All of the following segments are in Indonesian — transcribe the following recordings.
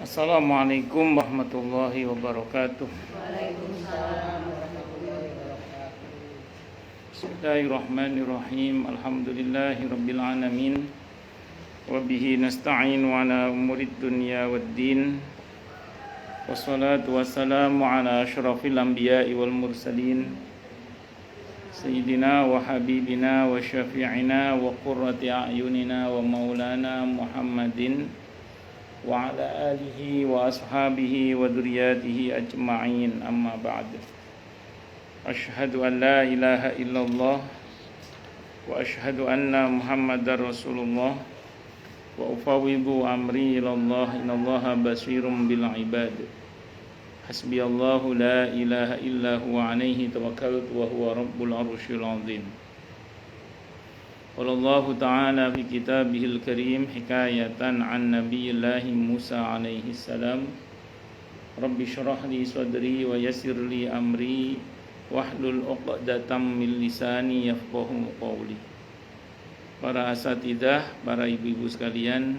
Assalamualaikum warahmatullahi wabarakatuh. Waalaikumsalam warahmatullahi wabarakatuh. Bismillahirrahmanirrahim. Alhamdulillahi rabbil alamin. Wa bihi nasta'inu ala umurid dunya waddin. Wassalatu wassalamu ala asyrafil anbiya'i wal mursalin. Sayyidina wa habibina wa syafi'ina wa qurrati a'yunina wa maulana Muhammadin wa ala alihi wa ashabihi wa dzurriyyatihi ajma'in, amma ba'd. Asyhadu an la ilaha illallah wa asyhadu anna Muhammadar Rasulullah wa ufawwidu amri ilallah, innallaha basirum bil ibad. Hasbiyallahu la ilaha illa huwa alaihi tawakkaltu wa huwa rabbul arsyil azim. Wallahu ta'ala fi kitabihil karim hikayatan an nabiyillahi Musa alaihi salam. Rabbi syrah li sadri wa yassir li amri wahlul 'uqdatam min lisani yafqahu qawli. Para asatidzah, para ibu-ibu sekalian,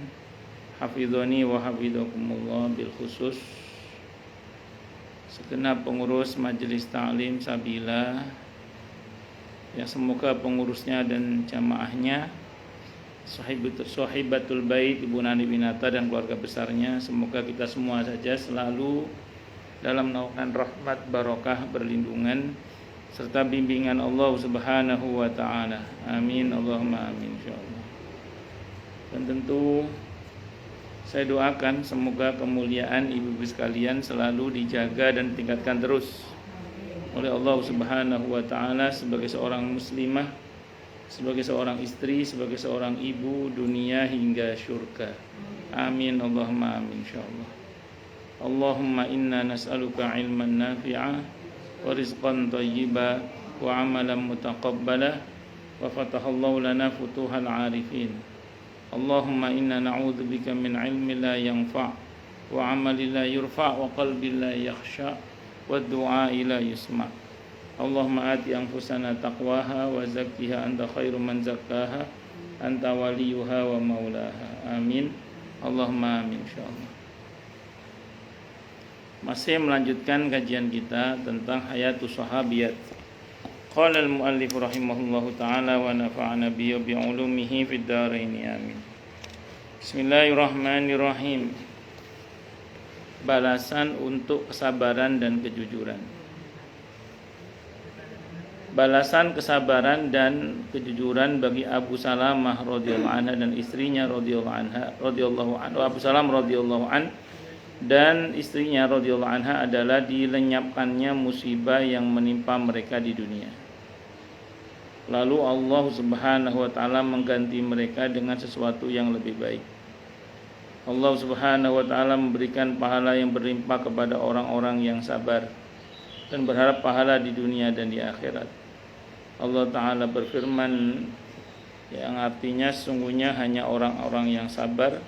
hafizani wa hafizakumullah, bil khusus segenap pengurus majelis ta'lim Sabila, ya, semoga pengurusnya dan jamaahnya, sahibatul bait Ibu Nani Winata dan keluarga besarnya, semoga kita semua saja selalu dalam naungan rahmat, barokah, berlindungan serta bimbingan Allah Subhanahu wa taala. Amin Allahumma amin insyaallah. Dan tentu saya doakan semoga kemuliaan ibu-ibu sekalian selalu dijaga dan ditingkatkan terus oleh Allah Subhanahu wa taala sebagai seorang muslimah, sebagai seorang istri, sebagai seorang ibu, dunia hingga syurga. Amin Allahumma amin insyaallah. Allahumma inna nas'aluka ilman nafi'a wa rizqan thayyiba wa amalan mutaqabbala wa fatahallahu lana futuhal arifin. Allahumma inna na'udzubika min ilmin la yanfa' wa amalin la yurfa' wa qalbin la yakhsha' wa du'a ila yusma'. Allahumma ati anfusana taqwaha wa zakkiha anta khairu man zakkaha anta waliyuha wa maulaha. Amin Allahumma amin insyaallah. Masih melanjutkan kajian kita tentang hayatus sahabiyat. Qala al-muallif rahimahullahu ta'ala wa nafa'ana bi ulumihi fid dharain amin. Bismillahirrahmanirrahim. Balasan untuk kesabaran dan kejujuran. Balasan kesabaran dan kejujuran bagi Abu Salamah radhiyallahu anha dan istrinya radhiyallahu anha. Abu Salamah radhiyallahu an dan istrinya radhiyallahu anha adalah dilenyapkannya musibah yang menimpa mereka di dunia. Lalu Allah Subhanahu wa taala mengganti mereka dengan sesuatu yang lebih baik. Allah Subhanahu wa taala memberikan pahala yang berlimpah kepada orang-orang yang sabar dan berharap pahala di dunia dan di akhirat. Allah taala berfirman yang artinya sesungguhnya hanya orang-orang yang sabar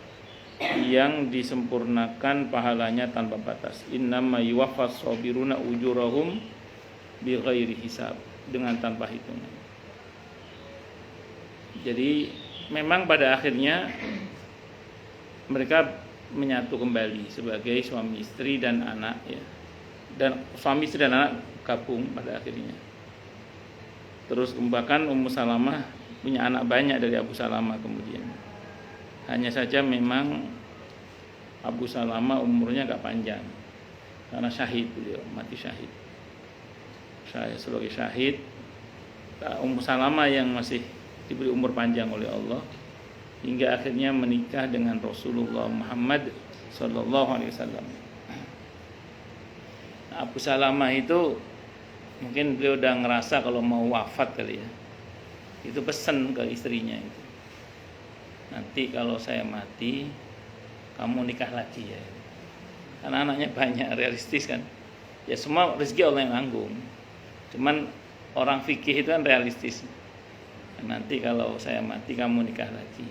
yang disempurnakan pahalanya tanpa batas. Innama yuwaffas sabiruna ujurahum bighairi hisab, dengan tanpa hitungan. Jadi memang pada akhirnya mereka menyatu kembali sebagai suami istri dan anak, ya. Dan suami istri dan anak gabung pada akhirnya. Terus bahkan Ummu Salamah punya anak banyak dari Abu Salamah kemudian. Hanya saja memang Abu Salamah umurnya agak panjang karena syahid, beliau mati syahid. Saya sebagai syahid, Ummu Salamah yang masih diberi umur panjang oleh Allah hingga akhirnya menikah dengan Rasulullah Muhammad sallallahu alaihi wasallam. Abu Salamah itu mungkin beliau udah ngerasa kalau mau wafat kali ya. Itu pesan ke istrinya itu. Nanti kalau saya mati, kamu nikah lagi ya. Karena anaknya banyak, realistis kan. Ya semua rezeki Allah yang nanggung. Cuman orang fikih itu kan realistis. Nanti kalau saya mati kamu nikah lagi,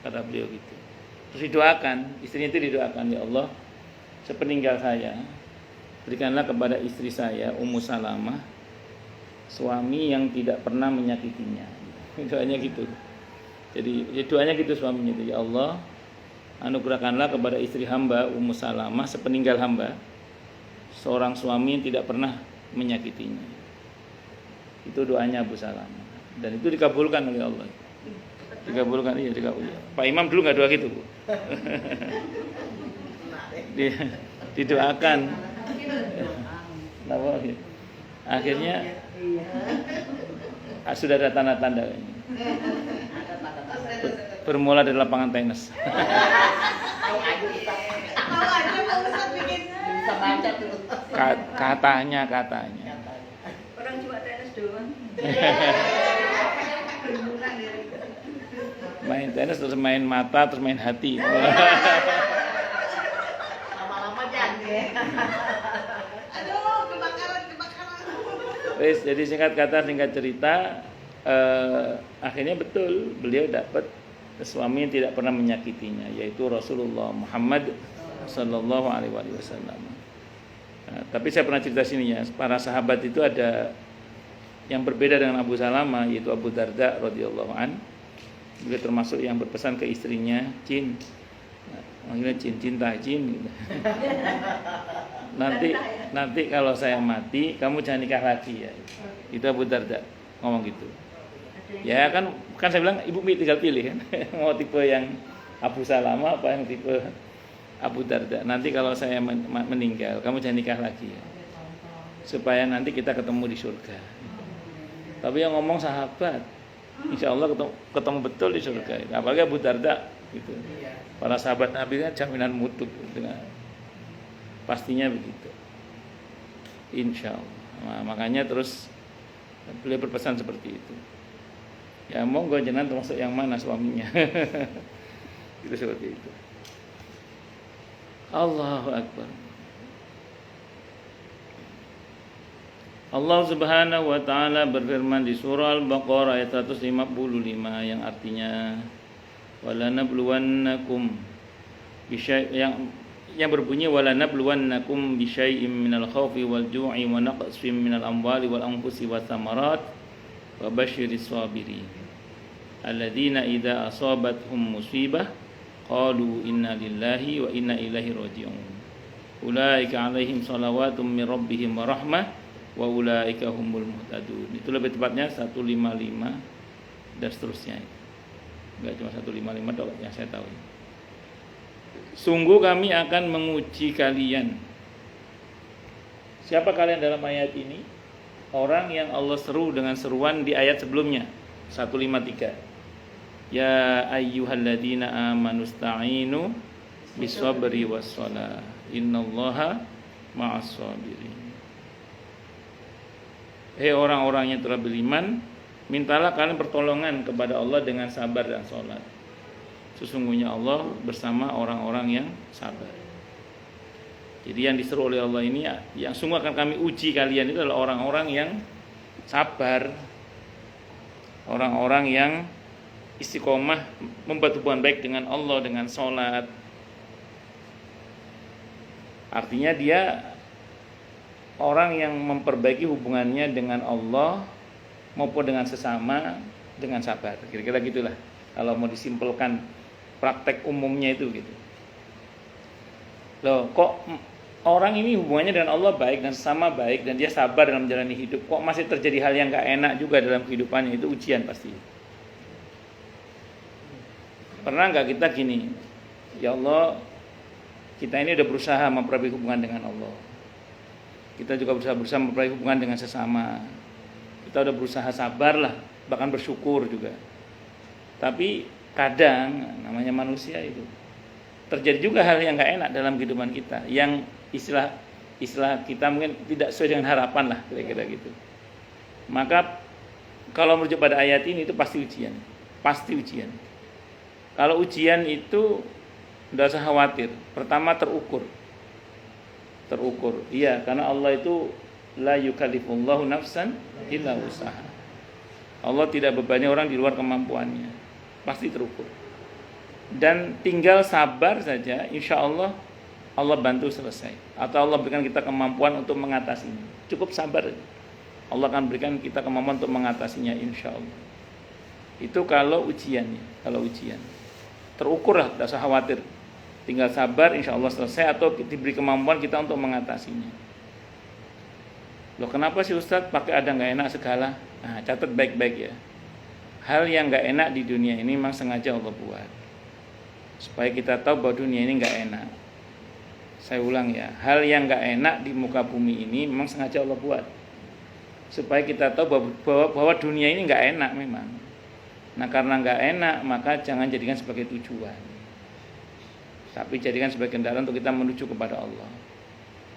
kata beliau gitu. Terus didoakan, istrinya itu didoakan, ya Allah, sepeninggal saya berikanlah kepada istri saya Ummu Salamah suami yang tidak pernah menyakitinya. Doanya gitu. Jadi doanya gitu suaminya itu, ya Allah, anugerahkanlah kepada istri hamba Ummu Salamah sepeninggal hamba seorang suami yang tidak pernah menyakitinya. Itu doanya Abu Salamah dan itu dikabulkan oleh Allah. Dikabulkan, iya dikabulkan. Pak Imam dulu nggak doa gitu, Bu. Didoakan. Akhirnya sudah ada tanda-tanda ini. Bermula dari lapangan tenis. Katanya. Orang cuma tenis doang. Main tenis terus main mata terus main hati. Lama-lama jadi. Aduh, kebakaran. Wes, jadi singkat cerita, akhirnya betul beliau dapat suami yang tidak pernah menyakitinya, yaitu Rasulullah Muhammad Sallallahu Alaihi Wasallam. Tapi saya pernah cerita sini ya, para sahabat itu ada yang berbeda dengan Abu Salamah, yaitu Abu Darda radhiyallahu an. Beliau termasuk yang berpesan ke istrinya, Cin, manggilnya Cin, cinta Cin. Gitu. Nanti kalau saya mati, kamu jangan nikah lagi ya. Itu Abu Darda ngomong gitu. Ya kan saya bilang ibu tinggal pilih kan. Mau tipe yang Abu Salamah apa yang tipe Abu Darda. Nanti kalau saya meninggal, kamu jangan nikah lagi ya. Supaya nanti kita ketemu di surga. Tapi yang ngomong sahabat, insya Allah ketemu betul di surga. Apalagi Abu Darda gitu. Para sahabat Nabi kan jaminan mutu dengan pastinya begitu. Insya Allah. Nah, makanya terus beliau berpesan seperti itu. Ya monggo jenengan termasuk yang mana suaminya. Itu seperti itu. Allahu Akbar. Allah Subhanahu wa taala berfirman di surah Al-Baqarah ayat 155 yang artinya walanabluwannakum yang berbunyi walanabluwannakum bisyai'im minal khaufi wal ju'i wa naqsin minal amwali wal anfusi was samarat wa basyiris sabirin alladzina idza asabathum musibah qalu inna lillahi wa inna ilaihi raji'un ulaika 'alaihim shalawatun min rabbihim wa rahmah wa ulaika humul muhtadun. Itu lebih tepatnya 155 dan seterusnya. Enggak cuma 155 dong yang saya tahu. Sungguh kami akan menguji kalian. Siapa kalian dalam ayat ini? Orang yang Allah seru dengan seruan di ayat sebelumnya 153. Ya ayyuhalladzina amanu sta'inu bisabri wassalah innallaha ma'as sabirin. Hei orang-orang yang telah beriman, mintalah kalian pertolongan kepada Allah dengan sabar dan sholat. Sesungguhnya Allah bersama orang-orang yang sabar. Jadi yang diseru oleh Allah ini yang sungguh akan kami uji kalian itu adalah orang-orang yang sabar, orang-orang yang istiqomah membuat hubungan baik dengan Allah dengan sholat. Artinya dia orang yang memperbaiki hubungannya dengan Allah maupun dengan sesama dengan sabar. Kira-kira gitulah kalau mau disimpulkan praktek umumnya itu gitu. Loh, kok orang ini hubungannya dengan Allah baik dan sesama baik dan dia sabar dalam menjalani hidup, kok masih terjadi hal yang gak enak juga dalam kehidupannya? Itu ujian pasti. Pernah gak kita gini, ya Allah, kita ini udah berusaha memperbaiki hubungan dengan Allah, kita juga berusaha memperbaiki hubungan dengan sesama, kita udah berusaha sabar lah, bahkan bersyukur juga. Tapi kadang namanya manusia itu terjadi juga hal yang gak enak dalam kehidupan kita, yang istilah kita mungkin tidak sesuai dengan harapan lah, kira-kira gitu. Maka kalau merujuk pada ayat ini itu pasti ujian. Kalau ujian itu tidak usah khawatir. Pertama terukur. Iya, karena Allah itu la yukallifullahu nafsan illa usaha. Allah tidak bebani orang di luar kemampuannya. Pasti terukur. Dan tinggal sabar saja, insya Allah Allah bantu selesai. Atau Allah berikan kita kemampuan untuk mengatasinya. Cukup sabar. Allah akan berikan kita kemampuan untuk mengatasinya, insya Allah. Itu kalau ujiannya. Terukur lah, tidak usah khawatir. Tinggal sabar, insya Allah selesai atau diberi kemampuan kita untuk mengatasinya. Loh kenapa sih Ustadz pakai ada nggak enak segala? Nah, catat baik-baik ya. Hal yang nggak enak di dunia ini memang sengaja Allah buat, supaya kita tahu bahwa dunia ini nggak enak. Saya ulang ya, hal yang nggak enak di muka bumi ini memang sengaja Allah buat, supaya kita tahu bahwa dunia ini nggak enak memang. Nah karena nggak enak, maka jangan jadikan sebagai tujuan, tapi jadikan sebagai kendaraan untuk kita menuju kepada Allah.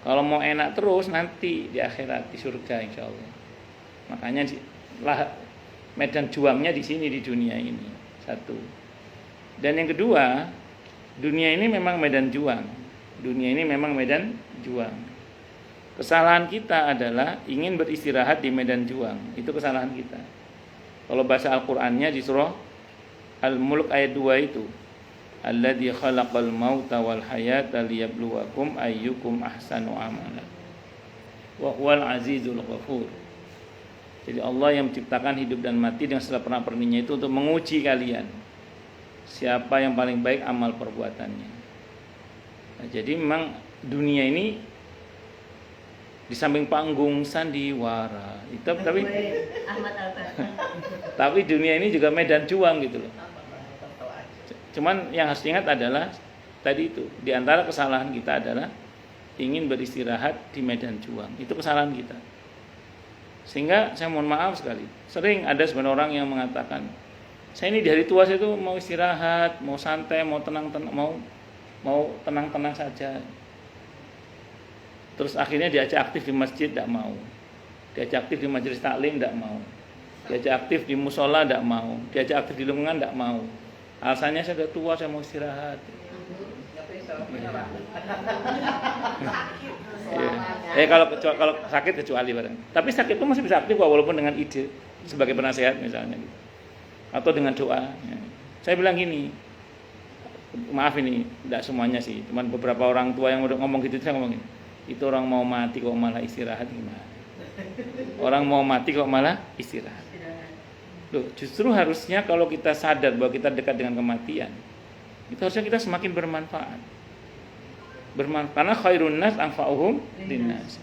Kalau mau enak terus nanti di akhirat, di surga insya Allah. Makanya medan juangnya di sini di dunia ini. Satu. Dan yang kedua, dunia ini memang medan juang. Dunia ini memang medan juang. Kesalahan kita adalah ingin beristirahat di medan juang. Itu kesalahan kita. Kalau bahasa Al-Qur'annya di surah Al-Mulk ayat 2 itu, alladzi khalaqal mauta wal hayata liyabluwakum ayyukum ahsanu amala wa huwal azizul ghafur. Jadi Allah yang menciptakan hidup dan mati dengan segala perna-perninya itu untuk menguji kalian siapa yang paling baik amal perbuatannya. Nah, jadi memang dunia ini di samping panggung sandiwara itu tapi dunia ini juga medan juang gitu loh. Cuman yang harus diingat adalah tadi itu, di antara kesalahan kita adalah ingin beristirahat di medan juang. Itu kesalahan kita. Sehingga saya mohon maaf sekali, sering ada sebenarnya orang yang mengatakan, saya ini di hari tua saya itu mau istirahat, mau santai, mau tenang-tenang, mau tenang-tenang saja. Terus akhirnya diajak aktif di masjid, tidak mau. Diajak aktif di majelis taklim, tidak mau. Diajak aktif di musola, tidak mau. Diajak aktif di lingkungan, tidak mau. Alasannya saya sudah tua, saya mau istirahat. Kalau sakit kecuali barang. Tapi sakit itu masih bisa aktif walaupun dengan ide sebagai penasehat misalnya gitu. Atau dengan doa. Ya. Saya bilang gini, maaf ini tidak semuanya sih, cuman beberapa orang tua yang udah ngomong gitu saya ngomong gini, itu orang mau mati kok malah istirahat gimana? Orang mau mati kok malah istirahat. Loh, justru harusnya kalau kita sadar bahwa kita dekat dengan kematian, itu harusnya kita semakin bermanfaat. Karena khairun nas anfa'uhum linnas.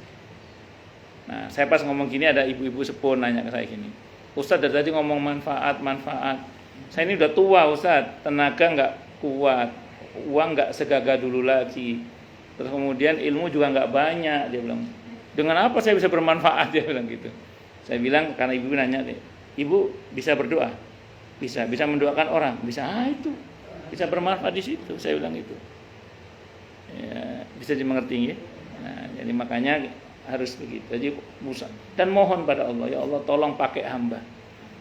Nah, saya pas ngomong gini ada ibu-ibu sepuh nanya ke saya gini, Ustadz dari tadi ngomong manfaat. Saya ini udah tua Ustadz, tenaga nggak kuat, uang nggak segagah dulu lagi. Terus kemudian ilmu juga nggak banyak, dia bilang. Dengan apa saya bisa bermanfaat, dia bilang gitu. Saya bilang karena ibu nanya deh, ibu bisa berdoa, bisa mendoakan orang, bisa itu, bisa bermanfaat di situ. Saya bilang itu. Ya, bisa dimengerti ya. Nah, jadi makanya harus begitu. Jadi dan mohon pada Allah, ya Allah tolong pakai hamba.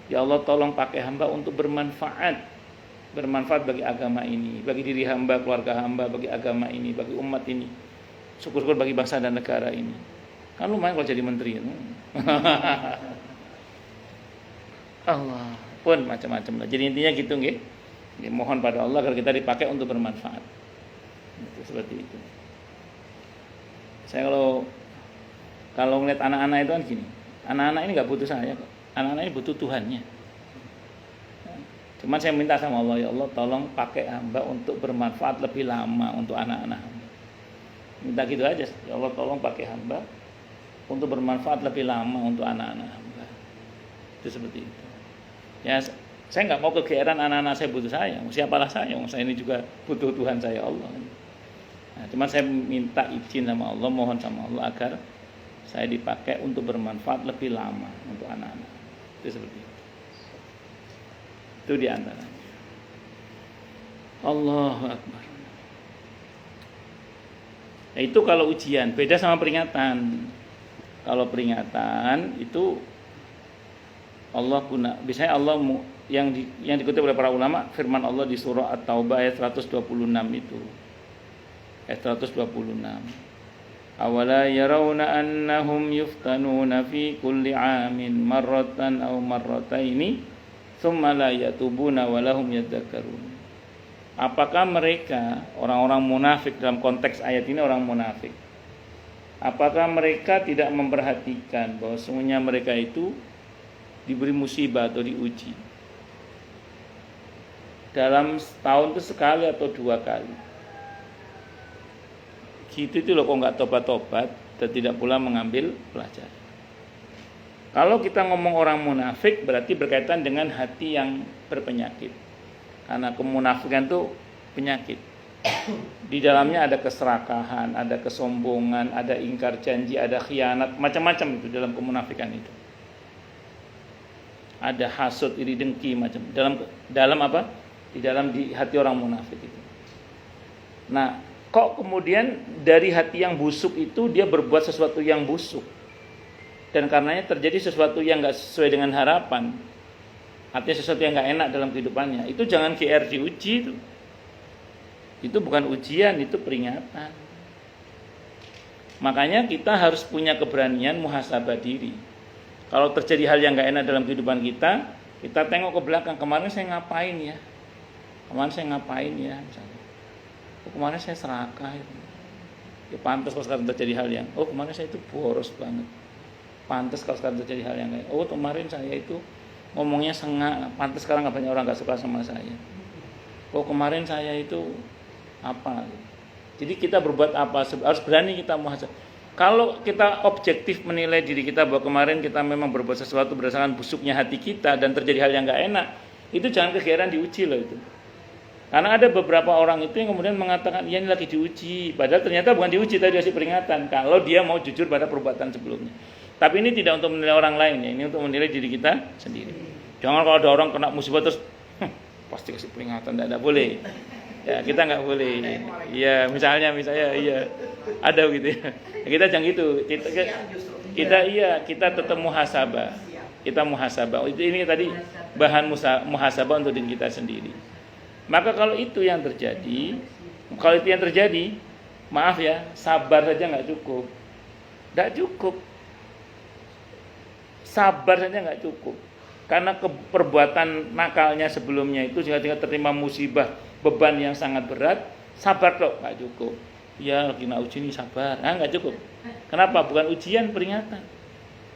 Ya Allah tolong pakai hamba untuk bermanfaat bagi agama ini, bagi diri hamba, keluarga hamba, bagi agama ini, bagi umat ini. Syukur-syukur bagi bangsa dan negara ini. Kan lumayan kalau jadi menteri. Allah pun macam-macam lah. Jadi intinya gitu nggih. Mohon pada Allah agar kita dipakai untuk bermanfaat. Itu seperti itu. Saya kalau ngeliat anak-anak itu kan gini, anak-anak ini nggak butuh saya kok, anak-anak ini butuh Tuhannya. Cuman saya minta sama Allah, ya Allah tolong pakai hamba untuk bermanfaat lebih lama untuk anak-anak hamba. Minta gitu aja, ya Allah tolong pakai hamba untuk bermanfaat lebih lama untuk anak-anak hamba. Itu seperti itu. Ya saya nggak mau kegeeran anak-anak saya butuh saya, siapalah saya ini juga butuh Tuhan saya Allah. Nah, cuman saya minta izin sama Allah, mohon sama Allah agar saya dipakai untuk bermanfaat lebih lama untuk anak-anak. Itu seperti itu. Itu di antaranya. Allahu Akbar. Nah, itu kalau ujian, beda sama peringatan. Kalau peringatan itu Allah biasanya Allah yang dikutip oleh para ulama, firman Allah di surah At-Taubah ayat 126 itu. Ayat 126. Awala yarawna annahum yuftanuna fi kulli 'amin marratan aw marrataini tsumma la yatubuna wa lahum yadzakkarun. Apakah mereka orang-orang munafik, dalam konteks ayat ini orang munafik, apakah mereka tidak memperhatikan bahwa semuanya mereka itu diberi musibah atau diuji dalam setahun itu sekali atau dua kali, Gitu itu loh kok nggak tobat-tobat dan tidak pula mengambil pelajaran. Kalau kita ngomong orang munafik berarti berkaitan dengan hati yang berpenyakit. Karena kemunafikan itu penyakit. Di dalamnya ada keserakahan, ada kesombongan, ada ingkar janji, ada khianat, macam-macam itu dalam kemunafikan itu. Ada hasud, iri, dengki, macam dalam apa? Di hati orang munafik itu. Nah, kok kemudian dari hati yang busuk itu dia berbuat sesuatu yang busuk, dan karenanya terjadi sesuatu yang nggak sesuai dengan harapan, artinya sesuatu yang nggak enak dalam kehidupannya. Itu jangan GR diuji itu bukan ujian, itu peringatan. Makanya kita harus punya keberanian muhasabah diri. Kalau terjadi hal yang nggak enak dalam kehidupan kita tengok ke belakang, kemarin saya ngapain ya? Misalnya. Kemarin saya serakah ya pantas kalau sekarang terjadi hal yang kemarin saya itu boros banget, pantas kalau sekarang terjadi hal yang kayak kemarin saya itu ngomongnya sengak, pantas sekarang banyak orang gak suka sama saya, kemarin saya itu apa. Jadi kita berbuat apa harus berani kita muhasabah. Kalau kita objektif menilai diri kita bahwa kemarin kita memang berbuat sesuatu berdasarkan busuknya hati kita dan terjadi hal yang gak enak, itu jangan kegeeran diuji loh itu. Karena ada beberapa orang itu yang kemudian mengatakan, ya ini lagi diuji. Padahal ternyata bukan diuji, tadi dikasih peringatan. Kalau dia mau jujur pada perbuatan sebelumnya. Tapi ini tidak untuk menilai orang lain ya, ini untuk menilai diri kita sendiri. Jangan kalau ada orang kena musibah terus, pasti kasih peringatan, tidak boleh. Ya kita nggak boleh. Iya misalnya iya ada gitu ya. Kita jangan gitu. Kita tetap muhasabah. Kita muhasabah. Ini tadi bahan muhasabah untuk diri kita sendiri. Maka kalau itu yang terjadi, maaf ya, sabar saja nggak cukup. Sabar saja nggak cukup. Karena perbuatan nakalnya sebelumnya itu sehingga terima musibah, beban yang sangat berat, sabar dok, nggak cukup. Ya lagi nak uji ini sabar, nggak cukup. Kenapa? Bukan ujian, peringatan.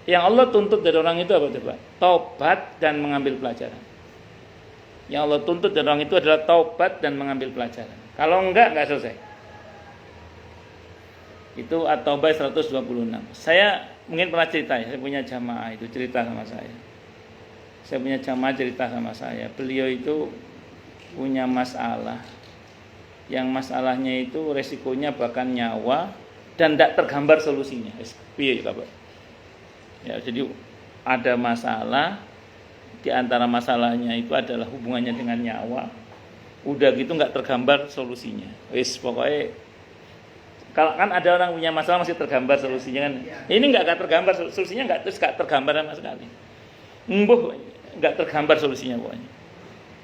Yang Allah tuntut dari orang itu apa coba? Taubat dan mengambil pelajaran. Yang Allah tuntut dari orang itu adalah taubat dan mengambil pelajaran. Kalau enggak selesai. Itu At-Taubah 126. Saya mungkin pernah cerita ya, saya punya jamaah itu cerita sama saya. Beliau itu punya masalah. Yang masalahnya itu resikonya bahkan nyawa dan tidak tergambar solusinya. Ya, jadi ada masalah. Di antara masalahnya itu adalah hubungannya dengan nyawa. Udah gitu nggak tergambar solusinya. Pokoknya kalau kan ada orang punya masalah masih tergambar solusinya kan. Ini nggak tergambar solusinya, nggak tergambar sama sekali. Nggak tergambar solusinya pokoknya.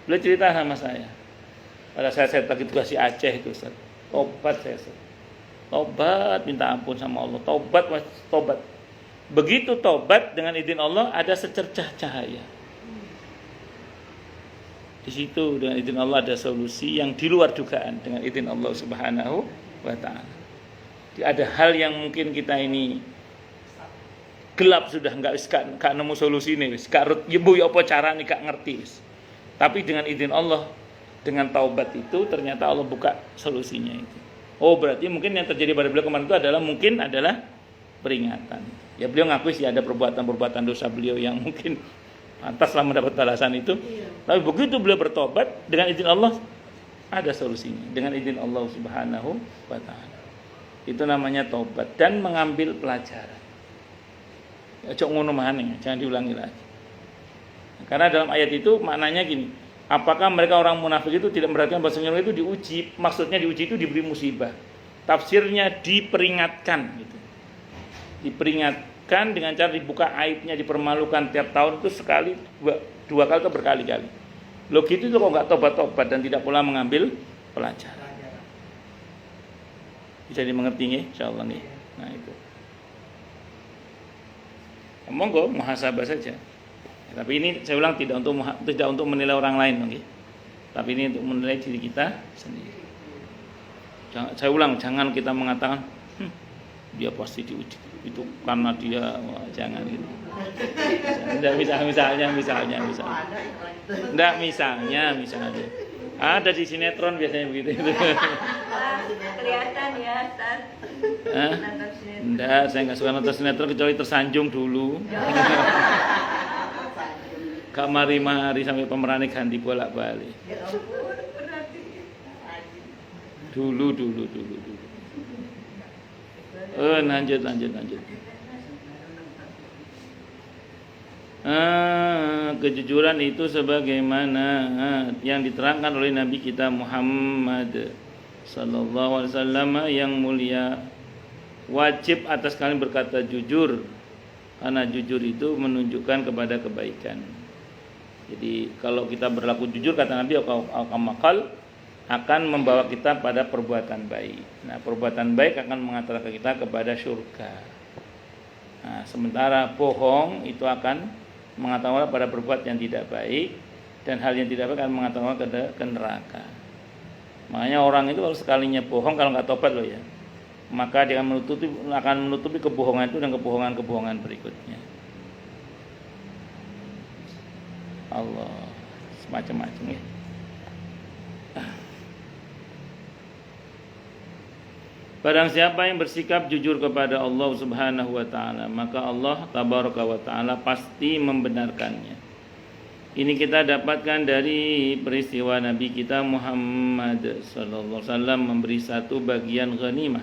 Beliau cerita sama saya. Pada saya lagi tugas di Aceh itu, Ustaz. Tobat minta ampun sama Allah. Tobat. Begitu tobat dengan izin Allah ada secercah cahaya. Di situ dengan izin Allah ada solusi yang di luar dugaan dengan izin Allah Subhanahu wa taala. Ada hal yang mungkin kita ini gelap sudah enggak nemu solusi ini wis. Gak apa carane gak ngerti wis. Tapi dengan izin Allah, dengan taubat itu ternyata Allah buka solusinya itu. Berarti mungkin yang terjadi pada beliau kemarin itu adalah peringatan. Ya beliau ngaku sih ada perbuatan dosa beliau yang mungkin pantaslah mendapat balasan itu. Tapi begitu beliau bertobat dengan izin Allah ada solusinya dengan izin Allah Subhanahu wa taala. Itu namanya tobat dan mengambil pelajaran. Cok ngono maneh, jangan diulangi lagi. Karena dalam ayat itu maknanya gini, apakah mereka orang munafik itu tidak memperhatikan bahwa itu diuji, maksudnya diuji itu diberi musibah. Tafsirnya diperingatkan gitu. Diperingatkan dengan cara dibuka aibnya, dipermalukan tiap tahun itu sekali, dua kali atau berkali-kali. Lo gitu kok enggak tobat-tobat dan tidak pula mengambil pelajaran. Bisa dimengerti nggih insyaallah nggih. Nah itu. Monggo muhasabah saja. Tapi ini saya ulang tidak untuk menilai orang lain nggih. Tapi ini untuk menilai diri kita sendiri. Saya ulang, jangan kita mengatakan dia pasti diuji itu karena dia jangan gitu. Misalnya. Enggak misalnya. Ada di sinetron biasanya begitu. Wah, kelihatan ya, Ustaz. Hah? Nonton sinetron. Enggak, saya nggak suka nonton sinetron kecuali tersanjung dulu. Kak mari-mari sampai pemerannya ganti bolak-balik. Ya ampun, berarti. Dulu. Lanjut. Kejujuran itu sebagaimana yang diterangkan oleh Nabi kita Muhammad sallallahu alaihi wasallam yang mulia. Wajib atas kalian berkata jujur, karena jujur itu menunjukkan kepada kebaikan. Jadi kalau kita berlaku jujur, kata Nabi al-kamakal, akan membawa kita pada perbuatan baik. Nah, perbuatan baik akan mengantarkan kita kepada surga. Nah, sementara bohong itu akan mengantarkan pada perbuatan yang tidak baik, dan hal yang tidak baik akan mengantarkan ke neraka. Makanya orang itu kalau sekalinya bohong, kalau nggak tobat loh ya, maka dia akan menutupi kebohongan itu dan kebohongan berikutnya. Allah, semacam-macam ya. Barang siapa yang bersikap jujur kepada Allah Subhanahu wa taala, maka Allah tabaraka wa taala pasti membenarkannya. Ini kita dapatkan dari peristiwa Nabi kita Muhammad sallallahu alaihi wasallam memberi satu bagian ghanimah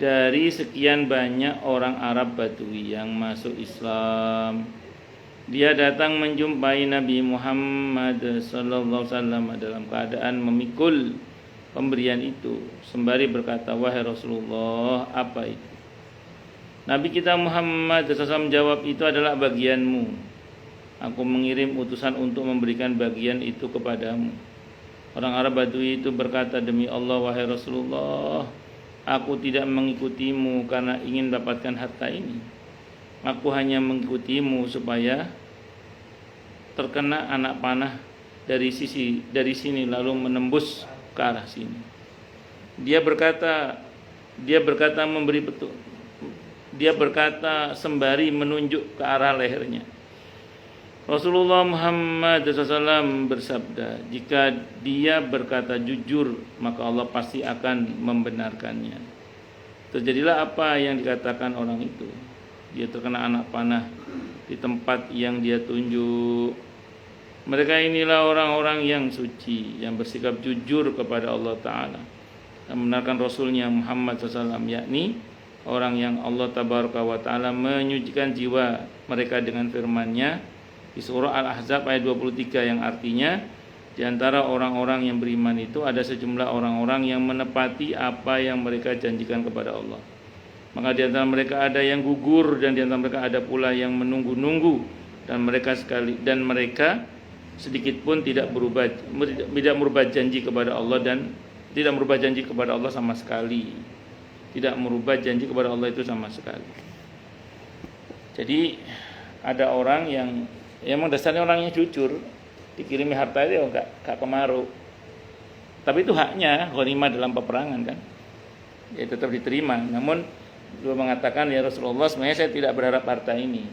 dari sekian banyak orang Arab Badui yang masuk Islam. Dia datang menjumpai Nabi Muhammad sallallahu alaihi wasallam dalam keadaan memikul pemberian itu sembari berkata, "Wahai Rasulullah, apa itu?" Nabi kita Muhammad SAW menjawab, "Itu adalah bagianmu. Aku mengirim utusan untuk memberikan bagian itu kepadamu." Orang Arab Badui itu berkata, "Demi Allah, wahai Rasulullah, aku tidak mengikutimu karena ingin mendapatkan harta ini. Aku hanya mengikutimu supaya terkena anak panah dari sini lalu menembus ke arah sini." Dia berkata sembari menunjuk ke arah lehernya. Rasulullah Muhammad SAW bersabda, "Jika dia berkata jujur, maka Allah pasti akan membenarkannya." Terjadilah apa yang dikatakan orang itu. Dia terkena anak panah di tempat yang dia tunjuk. Mereka inilah orang-orang yang suci, yang bersikap jujur kepada Allah Ta'ala dan membenarkan Rasulnya Muhammad SAW, yakni orang yang Allah Tabaraka wa Ta'ala menyucikan jiwa mereka dengan firman-Nya di surah Al-Ahzab ayat 23, yang artinya di antara orang-orang yang beriman itu ada sejumlah orang-orang yang menepati apa yang mereka janjikan kepada Allah. Maka di antara mereka ada yang gugur dan di antara mereka ada pula yang menunggu-nunggu, dan mereka sedikit pun tidak merubah janji kepada Allah, dan tidak merubah janji kepada Allah sama sekali. Tidak merubah janji kepada Allah itu sama sekali. Jadi ada orang yang emang dasarnya orangnya jujur, dikirimi harta itu enggak kemaru. Tapi itu haknya, ghanimah dalam peperangan kan. Ya tetap diterima. Namun beliau mengatakan, "Ya Rasulullah, sebenarnya saya tidak berharap harta ini.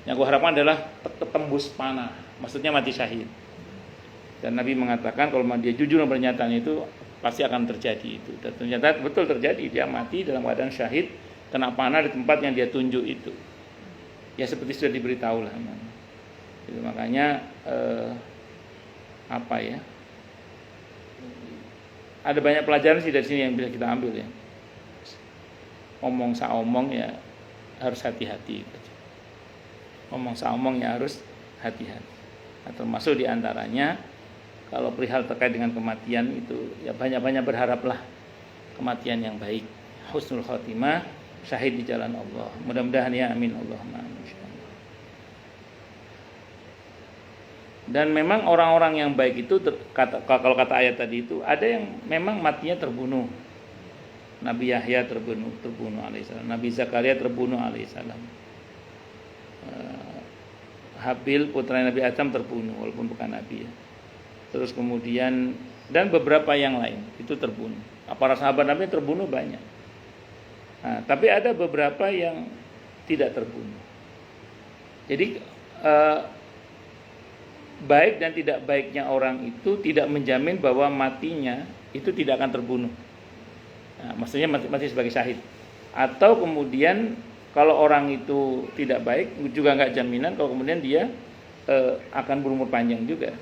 Yang aku harapkan adalah tembus panah." Maksudnya mati syahid. Dan Nabi mengatakan kalau dia jujur dalam pernyataan itu pasti akan terjadi itu. Dan ternyata betul terjadi, dia mati dalam keadaan syahid kena panah di tempat yang dia tunjuk itu. Ya seperti sudah diberitahu lah. Jadi makanya ada banyak pelajaran sih dari sini yang bisa kita ambil ya. Omong saomong ya harus hati-hati. Omong saomong ya harus hati-hati. Nah, termasuk diantaranya kalau perihal terkait dengan kematian itu ya banyak-banyak berharaplah kematian yang baik, husnul khotimah, syahid di jalan Allah. Mudah-mudahan ya, amin Allahumma amin. Dan memang orang-orang yang baik itu kalau kata ayat tadi itu ada yang memang matinya terbunuh. Nabi Yahya terbunuh alaihissalam. Nabi Zakaria terbunuh alaihissalam. Habil putra Nabi Adam terbunuh walaupun bukan nabi ya. Terus kemudian dan beberapa yang lain itu terbunuh. Para sahabat Nabi terbunuh banyak. Nah, tapi ada beberapa yang tidak terbunuh. Jadi baik dan tidak baiknya orang itu tidak menjamin bahwa matinya itu tidak akan terbunuh. Nah, maksudnya mati sebagai syahid. Atau kemudian kalau orang itu tidak baik juga nggak jaminan kalau kemudian dia akan berumur panjang juga.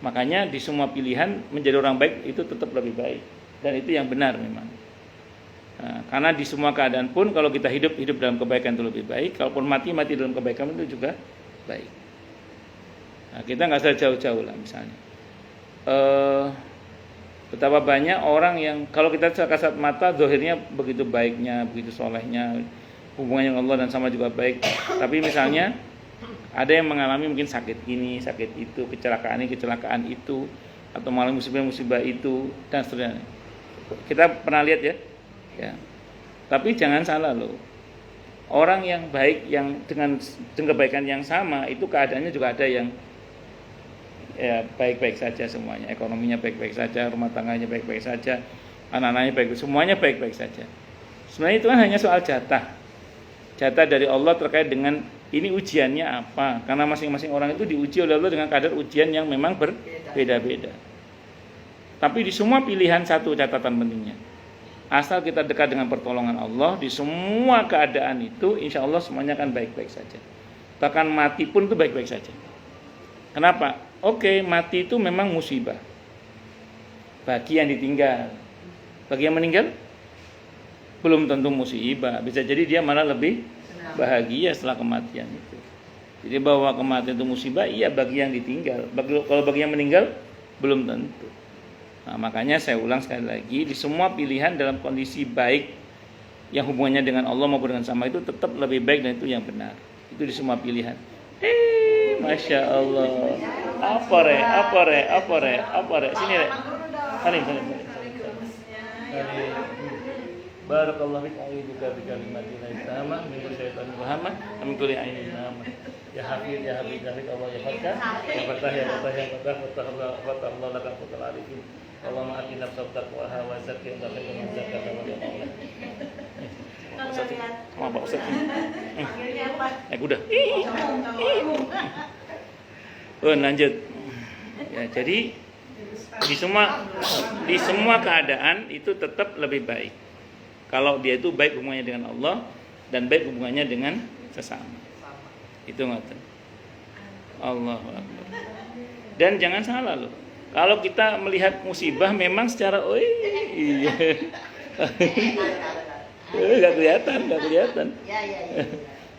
Makanya di semua pilihan menjadi orang baik itu tetap lebih baik, dan itu yang benar memang. Nah, karena di semua keadaan pun kalau kita hidup dalam kebaikan itu lebih baik, kalaupun mati dalam kebaikan itu juga baik. Nah, kita nggak usah jauh-jauh lah misalnya. Betapa banyak orang yang kalau kita kasat mata zahirnya begitu baiknya, begitu solehnya, hubungannya dengan Allah dan sama juga baik. Tapi misalnya ada yang mengalami mungkin sakit ini, sakit itu, kecelakaan ini, kecelakaan itu, atau malah musibah itu dan seterusnya. Kita pernah lihat ya. Tapi jangan salah loh. Orang yang baik yang dengan kebaikan yang sama itu keadaannya juga ada yang ya baik-baik saja semuanya, ekonominya baik-baik saja, rumah tangganya baik-baik saja, anak-anaknya baik, semuanya baik-baik saja. Sebenarnya itu kan hanya soal jatah dari Allah terkait dengan ini ujiannya apa, karena masing-masing orang itu diuji oleh Allah dengan kadar ujian yang memang berbeda-beda. Tapi di semua pilihan satu catatan pentingnya, asal kita dekat dengan pertolongan Allah, di semua keadaan itu insya Allah semuanya akan baik-baik saja. Bahkan mati pun itu baik-baik saja. Kenapa? Oke, mati itu memang musibah bagi yang ditinggal. Bagi yang meninggal belum tentu musibah. Bisa jadi dia malah lebih bahagia setelah kematian itu. Jadi bahwa kematian itu musibah, iya bagi yang ditinggal. Kalau bagi yang meninggal belum tentu. Nah, makanya saya ulang sekali lagi, di semua pilihan dalam kondisi baik yang hubungannya dengan Allah maupun dengan sama itu tetap lebih baik dan itu yang benar. Itu di semua pilihan. Masya Allah. Apa re? Sini re. Sini. Barakallahu fiik a'udzuka bi kalimatin tamah min syaitanir rajim min kulli ainin namah. Ya Hafid ya Allah ya Fatah ya Fatah ya Fatah ya Fatah Allah laka fatal arifin. Allahumma atina taqwaha wa zakkiha anta khairun man zakkaha wa Allah. Sama Pak Ustaz. Udah. Lanjut. Ya, jadi di semua keadaan itu tetap lebih baik. Kalau dia itu baik hubungannya dengan Allah dan baik hubungannya dengan sesama. Itu ngoten. Allahu Akbar. Dan jangan salah loh. Kalau kita melihat musibah memang secara iya. Enggak kelihatan.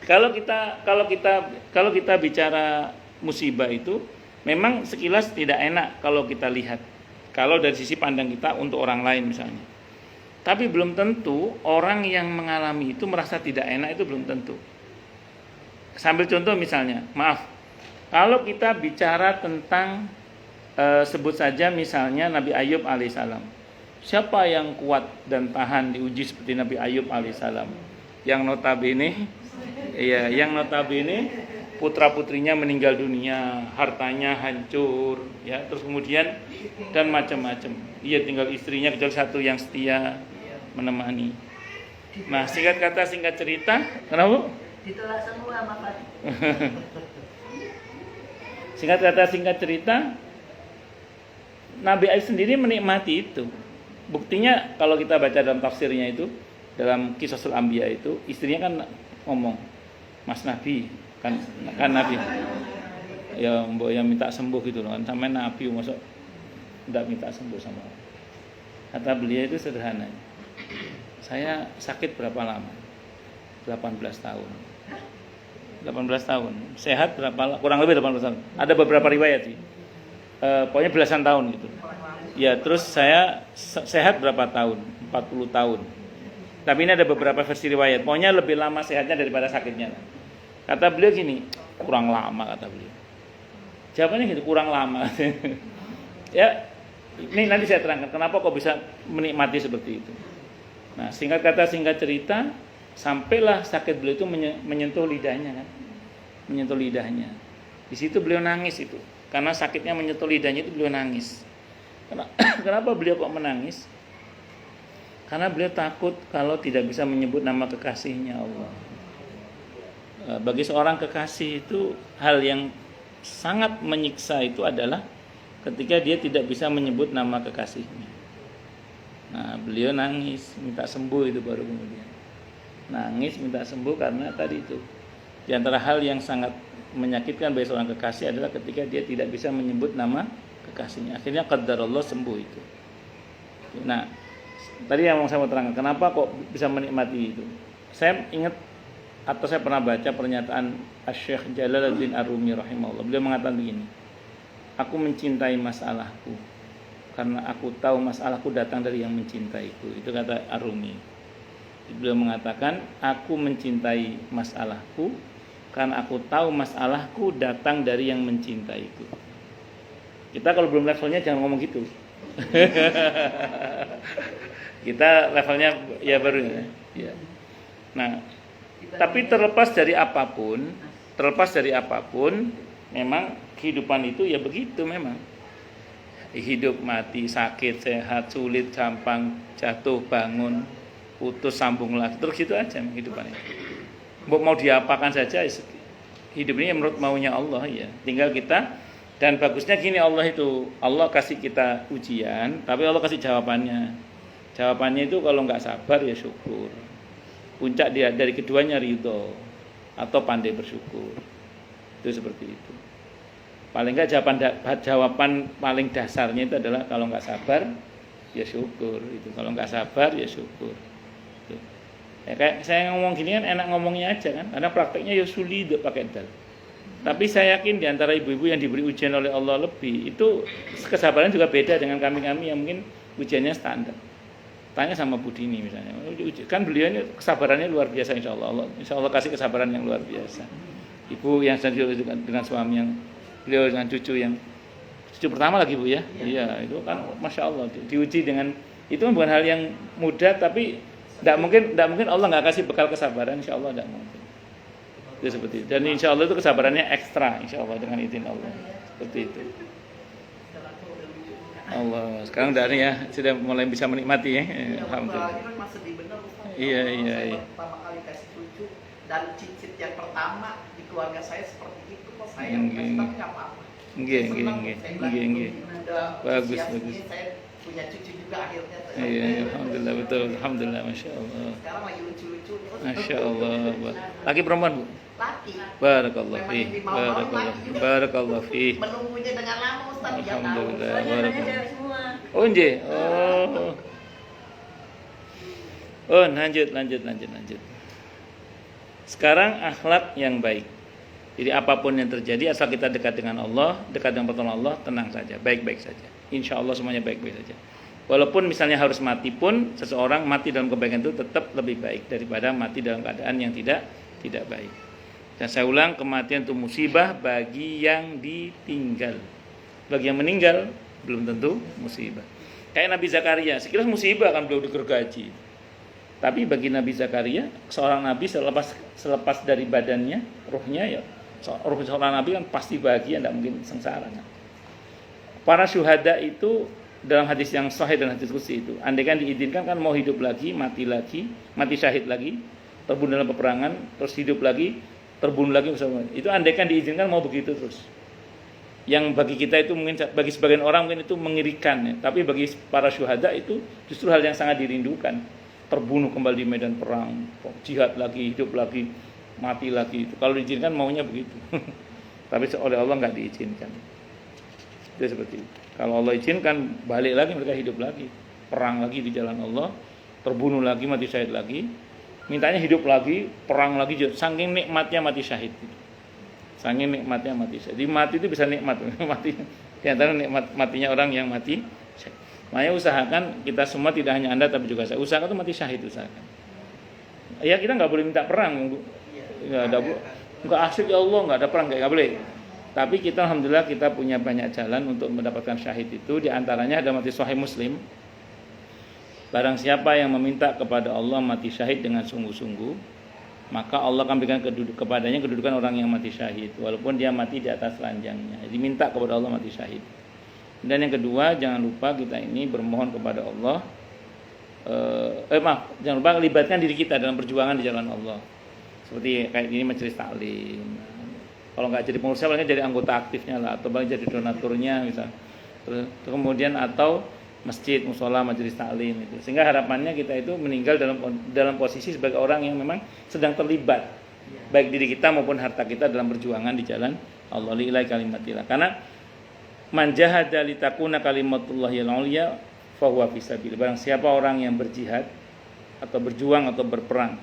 Kalau kita bicara musibah itu memang sekilas tidak enak kalau kita lihat. Kalau dari sisi pandang kita untuk orang lain misalnya. Tapi belum tentu orang yang mengalami itu merasa tidak enak, itu belum tentu. Sambil contoh misalnya, maaf, kalau kita bicara tentang sebut saja misalnya Nabi Ayub alaihissalam. Siapa yang kuat dan tahan diuji seperti Nabi Ayub alaihissalam? Yang notabene putra-putrinya meninggal dunia, hartanya hancur, ya, terus kemudian dan macam-macam. Dia tinggal istrinya kecuali satu yang setia menemani. Nah, singkat cerita, kenapa? Ditolak semua sama Pak. Singkat cerita, Nabi Ayub sendiri menikmati itu. Buktinya kalau kita baca dalam tafsirnya itu, dalam Qisasul Anbiya itu, istrinya kan ngomong, Mas Nabi, kan Nabi. Ya, mbok yang minta sembuh gitu loh kan, sampai Nabi masuk enggak minta sembuh sama orang. Kata beliau itu sederhana. Saya sakit berapa lama? 18 tahun. 18 tahun. Sehat berapa? Kurang lebih 18 tahun. Ada beberapa riwayat sih. Pokoknya belasan tahun gitu. Ya, terus saya sehat berapa tahun? 40 tahun. Tapi ini ada beberapa versi riwayat. Pokoknya lebih lama sehatnya daripada sakitnya. Kata beliau gini, kurang lama kata beliau. Jawabannya gitu, kurang lama. Ya, ini nanti saya terangkan kenapa kok bisa menikmati seperti itu. Nah, singkat cerita, sampailah sakit beliau itu menyentuh lidahnya kan. Menyentuh lidahnya. Di situ beliau nangis itu. Karena sakitnya menyentuh lidahnya itu beliau nangis. Kenapa beliau kok menangis? Karena beliau takut kalau tidak bisa menyebut nama kekasihnya Allah. Bagi seorang kekasih itu hal yang sangat menyiksa itu adalah ketika dia tidak bisa menyebut nama kekasihnya. Nah, beliau nangis minta sembuh itu baru kemudian. Nangis minta sembuh karena tadi itu. Di antara hal yang sangat menyakitkan bagi seorang kekasih adalah ketika dia tidak bisa menyebut nama kekasihnya. Akhirnya qadarullah sembuh itu. Nah, tadi yang mau saya mau terangkan, kenapa kok bisa menikmati itu? Saya ingat atau saya pernah baca pernyataan Asy-Syaikh Jalaluddin Ar-Rumi rahimahullah. Beliau mengatakan begini, aku mencintai masalahku karena aku tahu masalahku datang dari yang mencintaiku. Itu kata Ar-Rumi. Beliau mengatakan, aku mencintai masalahku karena aku tahu masalahku datang dari yang mencintaiku. Kita kalau belum levelnya jangan ngomong gitu. Kita levelnya ya baru ya. Nah, tapi terlepas dari apapun, memang kehidupan itu ya begitu memang. Hidup, mati, sakit, sehat, sulit, gampang, jatuh, bangun, putus, sambung lagi, terus gitu aja kehidupan itu. Mau diapakan saja, hidup ini menurut maunya Allah ya. Tinggal kita, dan bagusnya gini, Allah kasih kita ujian, tapi Allah kasih jawabannya. Jawabannya itu kalau nggak sabar ya syukur. Puncak dia dari keduanya ridho atau pandai bersyukur. Itu seperti itu. Paling nggak jawaban paling dasarnya itu adalah kalau nggak sabar ya syukur. Itu kalau nggak sabar ya syukur. Itu. Ya, kayak saya ngomong gini kan enak ngomongnya aja kan, karena prakteknya ya sulit pakai dal. Tapi saya yakin di antara ibu-ibu yang diberi ujian oleh Allah lebih, itu kesabaran juga beda dengan kami-kami yang mungkin ujiannya standar. Tanya sama Bu Dini misalnya, kan beliau ini kesabarannya luar biasa, insya Allah kasih kesabaran yang luar biasa. Ibu yang sedang dengan suami yang beliau dengan cucu pertama lagi Bu ya, iya itu kan masya Allah diuji dengan itu bukan hal yang mudah, tapi tidak mungkin Allah nggak kasih bekal kesabaran, insya Allah tidak mungkin. Itu seperti itu. Dan insya Allah itu kesabarannya ekstra, insya Allah dengan izin Allah seperti itu. Allah sekarang dari ya sudah mulai bisa menikmati ya. Alhamdulillah. Iya. Pertama kali kasih cucu dan cicit yang pertama di keluarga saya seperti itu kok saya tapi nggak apa-apa. Nggih. Bagus. Saya punya cucu juga akhirnya. Iya, alhamdulillah betul. Alhamdulillah, masya Allah. Sekarang lagi lucu-lucu. Masya Allah. Laki perempuan Bu? Laki. Barakallah fi. Barakallah fi. Menunggunya dengan lama Ustaz ya tahu. Alhamdulillah. Semua. Oh nggih. Oh, lanjut. Sekarang akhlak yang baik. Jadi apapun yang terjadi, asal kita dekat dengan Allah, dekat dengan pertolongan Allah, tenang saja, baik-baik saja. Insya Allah semuanya baik-baik saja. Walaupun misalnya harus mati pun, seseorang mati dalam kebaikan itu tetap lebih baik daripada mati dalam keadaan yang tidak baik. Dan saya ulang, kematian itu musibah bagi yang ditinggal. Bagi yang meninggal belum tentu musibah. Kayak Nabi Zakaria, sekiranya musibah kan beliau digergaji. Tapi bagi Nabi Zakaria, seorang nabi selepas dari badannya, ruhnya ya, ruh seorang nabi kan pasti bahagia, tidak mungkin sengsara. Para syuhada itu dalam hadis yang sahih dan hadis qudsi itu, andaikan diizinkan kan mau hidup lagi, mati syahid lagi, terbunuh dalam peperangan, terus hidup lagi, terbunuh lagi bersama. Itu andaikan diizinkan mau begitu terus. Yang bagi kita itu mungkin, bagi sebagian orang mungkin itu mengerikan ya. Tapi bagi para syuhada itu justru hal yang sangat dirindukan. Terbunuh kembali di medan perang, jihad lagi, hidup lagi, mati lagi. Kalau diizinkan maunya begitu. Tapi oleh Allah nggak diizinkan. Itu seperti itu. Kalau Allah izinkan balik lagi, mereka hidup lagi, perang lagi di jalan Allah, terbunuh lagi, mati syahid lagi. Mintanya hidup lagi, perang lagi. Saking nikmatnya mati syahid. Saking nikmatnya mati syahid. Jadi mati itu bisa nikmat. Mati di antara nikmat matinya orang yang mati syahid. Makanya usahakan kita semua, tidak hanya Anda tapi juga saya, usahakan itu mati syahid, usahakan. Ya kita nggak boleh minta perang, nggak asik ya Allah, nggak ada perang, nggak boleh. Tapi kita alhamdulillah kita punya banyak jalan untuk mendapatkan syahid itu. Di antaranya ada mati sahih Muslim. Barang siapa yang meminta kepada Allah mati syahid dengan sungguh-sungguh, maka Allah akan berikan kepadanya kedudukan orang yang mati syahid, walaupun dia mati di atas ranjangnya. Jadi minta kepada Allah mati syahid. Dan yang kedua, jangan lupa kita ini bermohon kepada Allah. Jangan lupa libatkan diri kita dalam perjuangan di jalan Allah. Seperti kayak ini majelis taklim. Kalau nggak jadi pengurusnya paling jadi anggota aktifnya lah, atau paling jadi donaturnya misal. Terus kemudian atau masjid, musola, majelis taklim itu. Sehingga harapannya kita itu meninggal dalam posisi sebagai orang yang memang sedang terlibat baik diri kita maupun harta kita dalam perjuangan di jalan Allah lillahi kalimatillah. Karena man jahada litakuna kalimatullahi al-ulya fahuwa fisabilillah. Barang siapa orang yang berjihad atau berjuang atau berperang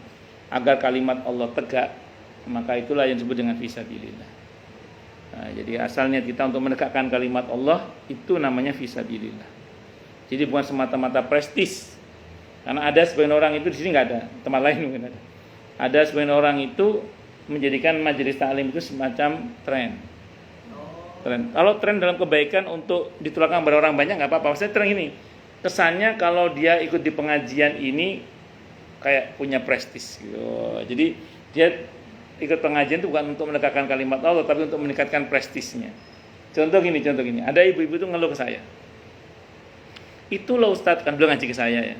agar kalimat Allah tegak, maka itulah yang disebut dengan fisabilillah. Nah, jadi asalnya kita untuk menegakkan kalimat Allah itu namanya fisabilillah. Jadi bukan semata-mata prestis. Karena ada sebagian orang itu di sini nggak ada, tempat lain mungkin ada. Ada sebagian orang itu menjadikan majelis taklim itu semacam tren. Kalau tren dalam kebaikan untuk ditularkan kepada orang banyak nggak apa-apa. Maksudnya tren ini kesannya kalau dia ikut di pengajian ini kayak punya prestis gitu. Jadi dia ikut pengajian itu bukan untuk menegakkan kalimat Allah, tapi untuk meningkatkan prestisnya. Contoh gini. Ada ibu-ibu itu ngeluh ke saya. Itu loh Ustadz, kan belum ngaji ke saya ya.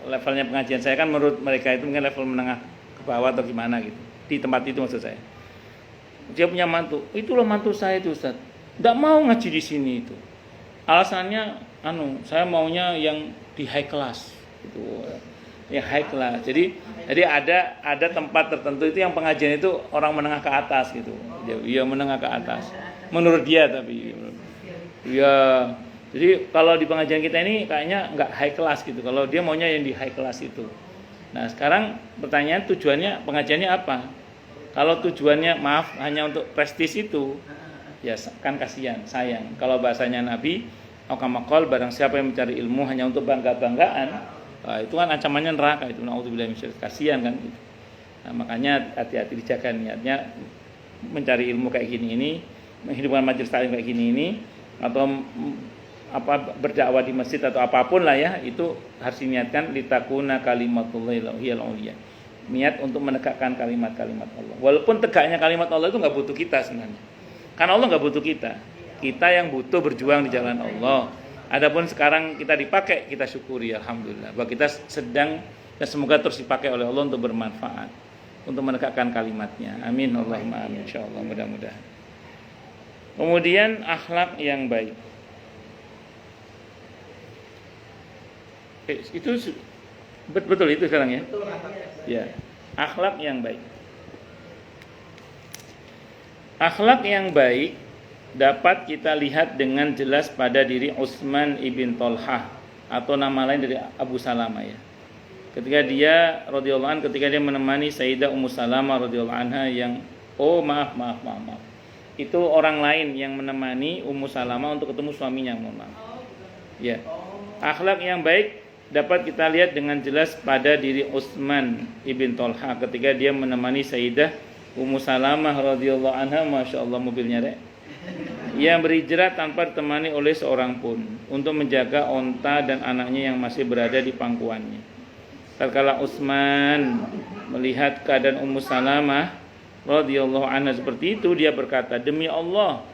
Levelnya pengajian saya kan menurut mereka itu mungkin level menengah ke bawah atau gimana gitu. Di tempat itu maksud saya. Dia punya mantu. Itu loh mantu saya itu Ustadz. Enggak mau ngaji di sini itu. Alasannya saya maunya yang di high class gitu. Ya high class. Jadi ada tempat tertentu itu yang pengajian itu orang menengah ke atas gitu. Dia menengah ke atas. Menurut dia tapi ya. Jadi kalau di pengajian kita ini kayaknya nggak high class gitu. Kalau dia maunya yang di high class itu. Nah sekarang pertanyaan tujuannya pengajiannya apa? Kalau tujuannya hanya untuk prestis itu, ya kan kasihan, sayang. Kalau bahasanya Nabi, akamakol barang siapa yang mencari ilmu hanya untuk bangga-banggaan, itu kan ancamannya neraka itu. Naudzubillah min dzalik, kasihan kan itu. Nah, makanya hati-hati dijaga niatnya mencari ilmu kayak gini ini, menghidupkan majelis taklim kayak gini ini, atau berdakwah di masjid atau apapun lah ya, itu harus diniatkan litakuna kalimatullahi al-ulya. Niat untuk menegakkan kalimat-kalimat Allah. Walaupun tegaknya kalimat Allah itu nggak butuh kita sebenarnya. Karena Allah nggak butuh kita. Kita yang butuh berjuang di jalan Allah. Adapun sekarang kita dipakai, kita syukuri alhamdulillah. Bahwa kita sedang dan semoga terus dipakai oleh Allah untuk bermanfaat, untuk menegakkan kalimatnya. Amin Allahumma amin insyaallah, mudah-mudahan. Kemudian akhlak yang baik. Itu betul itu sekarang ya. Ya, akhlak yang baik. Akhlak yang baik dapat kita lihat dengan jelas pada diri Utsman ibn Thalhah atau nama lain dari Abu Salamah ya. Ketika dia radhiyallahu anhu ketika dia menemani Sayyidah Ummu Salamah radhiyallahu anha yang maaf. Itu orang lain yang menemani Ummu Salamah untuk ketemu suaminya, mohon maaf. Ya. Akhlak yang baik dapat kita lihat dengan jelas pada diri Utsman ibn Thalhah ketika dia menemani Sayyidah Ummu Salamah radhiyallahu anha, masyaallah mobilnya rek. Ia berhijrah tanpa ditemani oleh seorang pun untuk menjaga onta dan anaknya yang masih berada di pangkuannya. Tatkala Utsman melihat keadaan Ummu Salamah radhiyallahu anha seperti itu, dia berkata, "Demi Allah,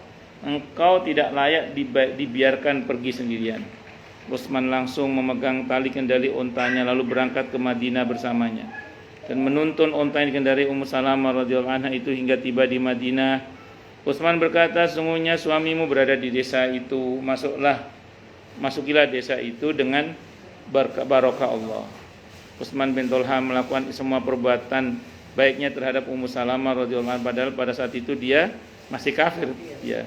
engkau tidak layak dibiarkan pergi sendirian." Utsman langsung memegang tali kendali untanya lalu berangkat ke Madinah bersamanya dan menuntun unta yang dikendari Ummu Salamah radhiyallahu anha itu hingga tiba di Madinah. Utsman berkata, "Sungguhnya suamimu berada di desa itu, masukilah desa itu dengan barokah Allah." Utsman bin Thalhah melakukan semua perbuatan baiknya terhadap Ummu Salamah radhiyallahu anha padahal pada saat itu dia masih kafir ya.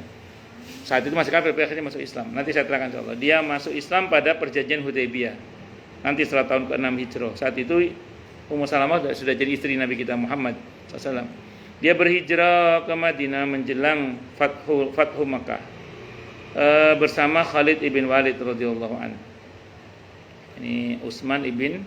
Saat itu masih kafir, akhirnya masuk Islam. Nanti saya terangkan insyaallah. Dia masuk Islam pada perjanjian Hudaybiyah. Nanti setelah tahun ke-6 Hijrah. Saat itu Ummu Salamah sudah jadi istri Nabi kita Muhammad SAW. Dia berhijrah ke Madinah menjelang Fathu Makkah bersama Khalid ibn Walid radhiyallahu anhu. Ini Utsman ibn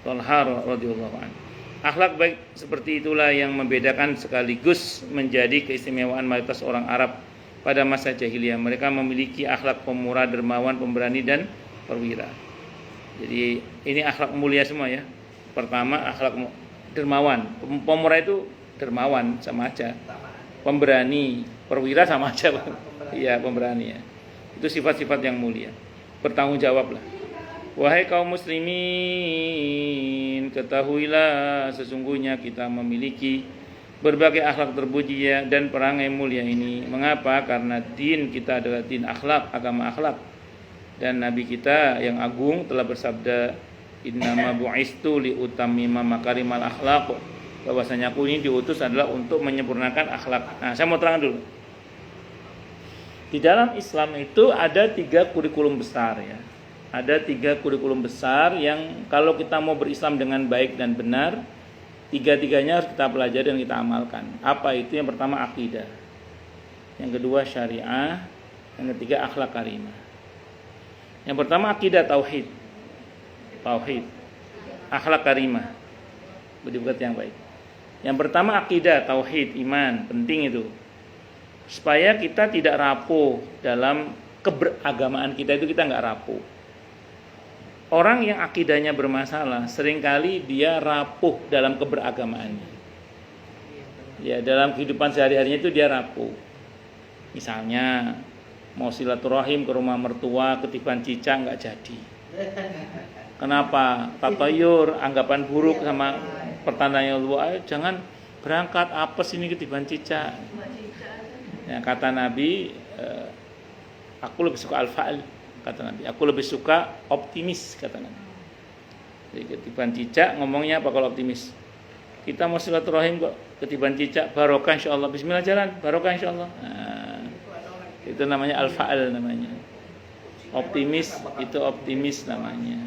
Thalhah radhiyallahu anhu. Akhlak baik seperti itulah yang membedakan sekaligus menjadi keistimewaan mayoritas orang Arab pada masa jahiliyah. Mereka memiliki akhlak pemurah, dermawan, pemberani dan perwira. Jadi ini akhlak mulia semua ya. Pertama akhlak dermawan. Pemurah itu dermawan sama aja. Pemberani, perwira sama aja. Iya, pemberani ya. Itu sifat-sifat yang mulia. Bertanggung jawablah. Wahai kaum muslimin, ketahuilah sesungguhnya kita memiliki berbagai akhlak terpuji dan perangai mulia ini. Mengapa? Karena din kita adalah din akhlak, agama akhlak. Dan Nabi kita yang agung telah bersabda, innama bu'istu li utammima makarimal akhlaq, bahwasanya aku ini diutus adalah untuk menyempurnakan akhlak. Nah, saya mau terang dulu. Di dalam Islam itu ada 3 kurikulum besar ya. Ada 3 kurikulum besar yang kalau kita mau berislam dengan baik dan benar, 3-tiganya harus kita pelajari dan kita amalkan. Apa itu? Yang pertama akidah, yang kedua syariah, yang ketiga akhlak karimah. Yang pertama akidah, tauhid, akhlak karimah, budi-pekerti yang baik. Yang pertama akidah, tauhid, iman, penting itu. Supaya kita tidak rapuh dalam keberagamaan kita, itu kita nggak rapuh. Orang yang akidahnya bermasalah, seringkali dia rapuh dalam keberagamaannya. Ya, dalam kehidupan sehari-harinya itu dia rapuh. Misalnya mau silaturahim ke rumah mertua, ketiban cicak nggak jadi. Kenapa? Tatayur, anggapan buruk sama pertandanya Allah. Jangan berangkat, apes ini ketiban cicak. Ya, kata Nabi, aku lebih suka al-fa'il, kata Nabi. Aku lebih suka optimis, kata Nabi. Jadi ketiban cicak ngomongnya apa kalau optimis? Kita mau silaturahim kok, ketiban cicak, barokah insyaallah. Bismillah jalan, barokah insyaallah. Nah, itu namanya al-fa'il namanya. Optimis, itu optimis namanya.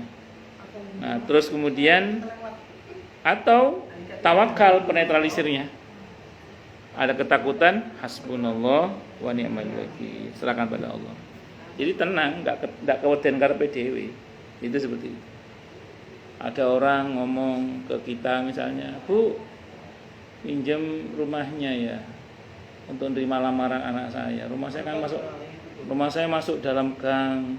Nah, terus kemudian atau tawakal, penetralisirnya. Ada ketakutan, hasbunallah wa ni'mal wakil, serahkan pada Allah. Jadi tenang, enggak keweden karepe dhewe. Itu seperti itu. Ada orang ngomong ke kita misalnya, "Bu, pinjam rumahnya ya untuk nerima lamaran anak saya. Rumah saya masuk dalam gang.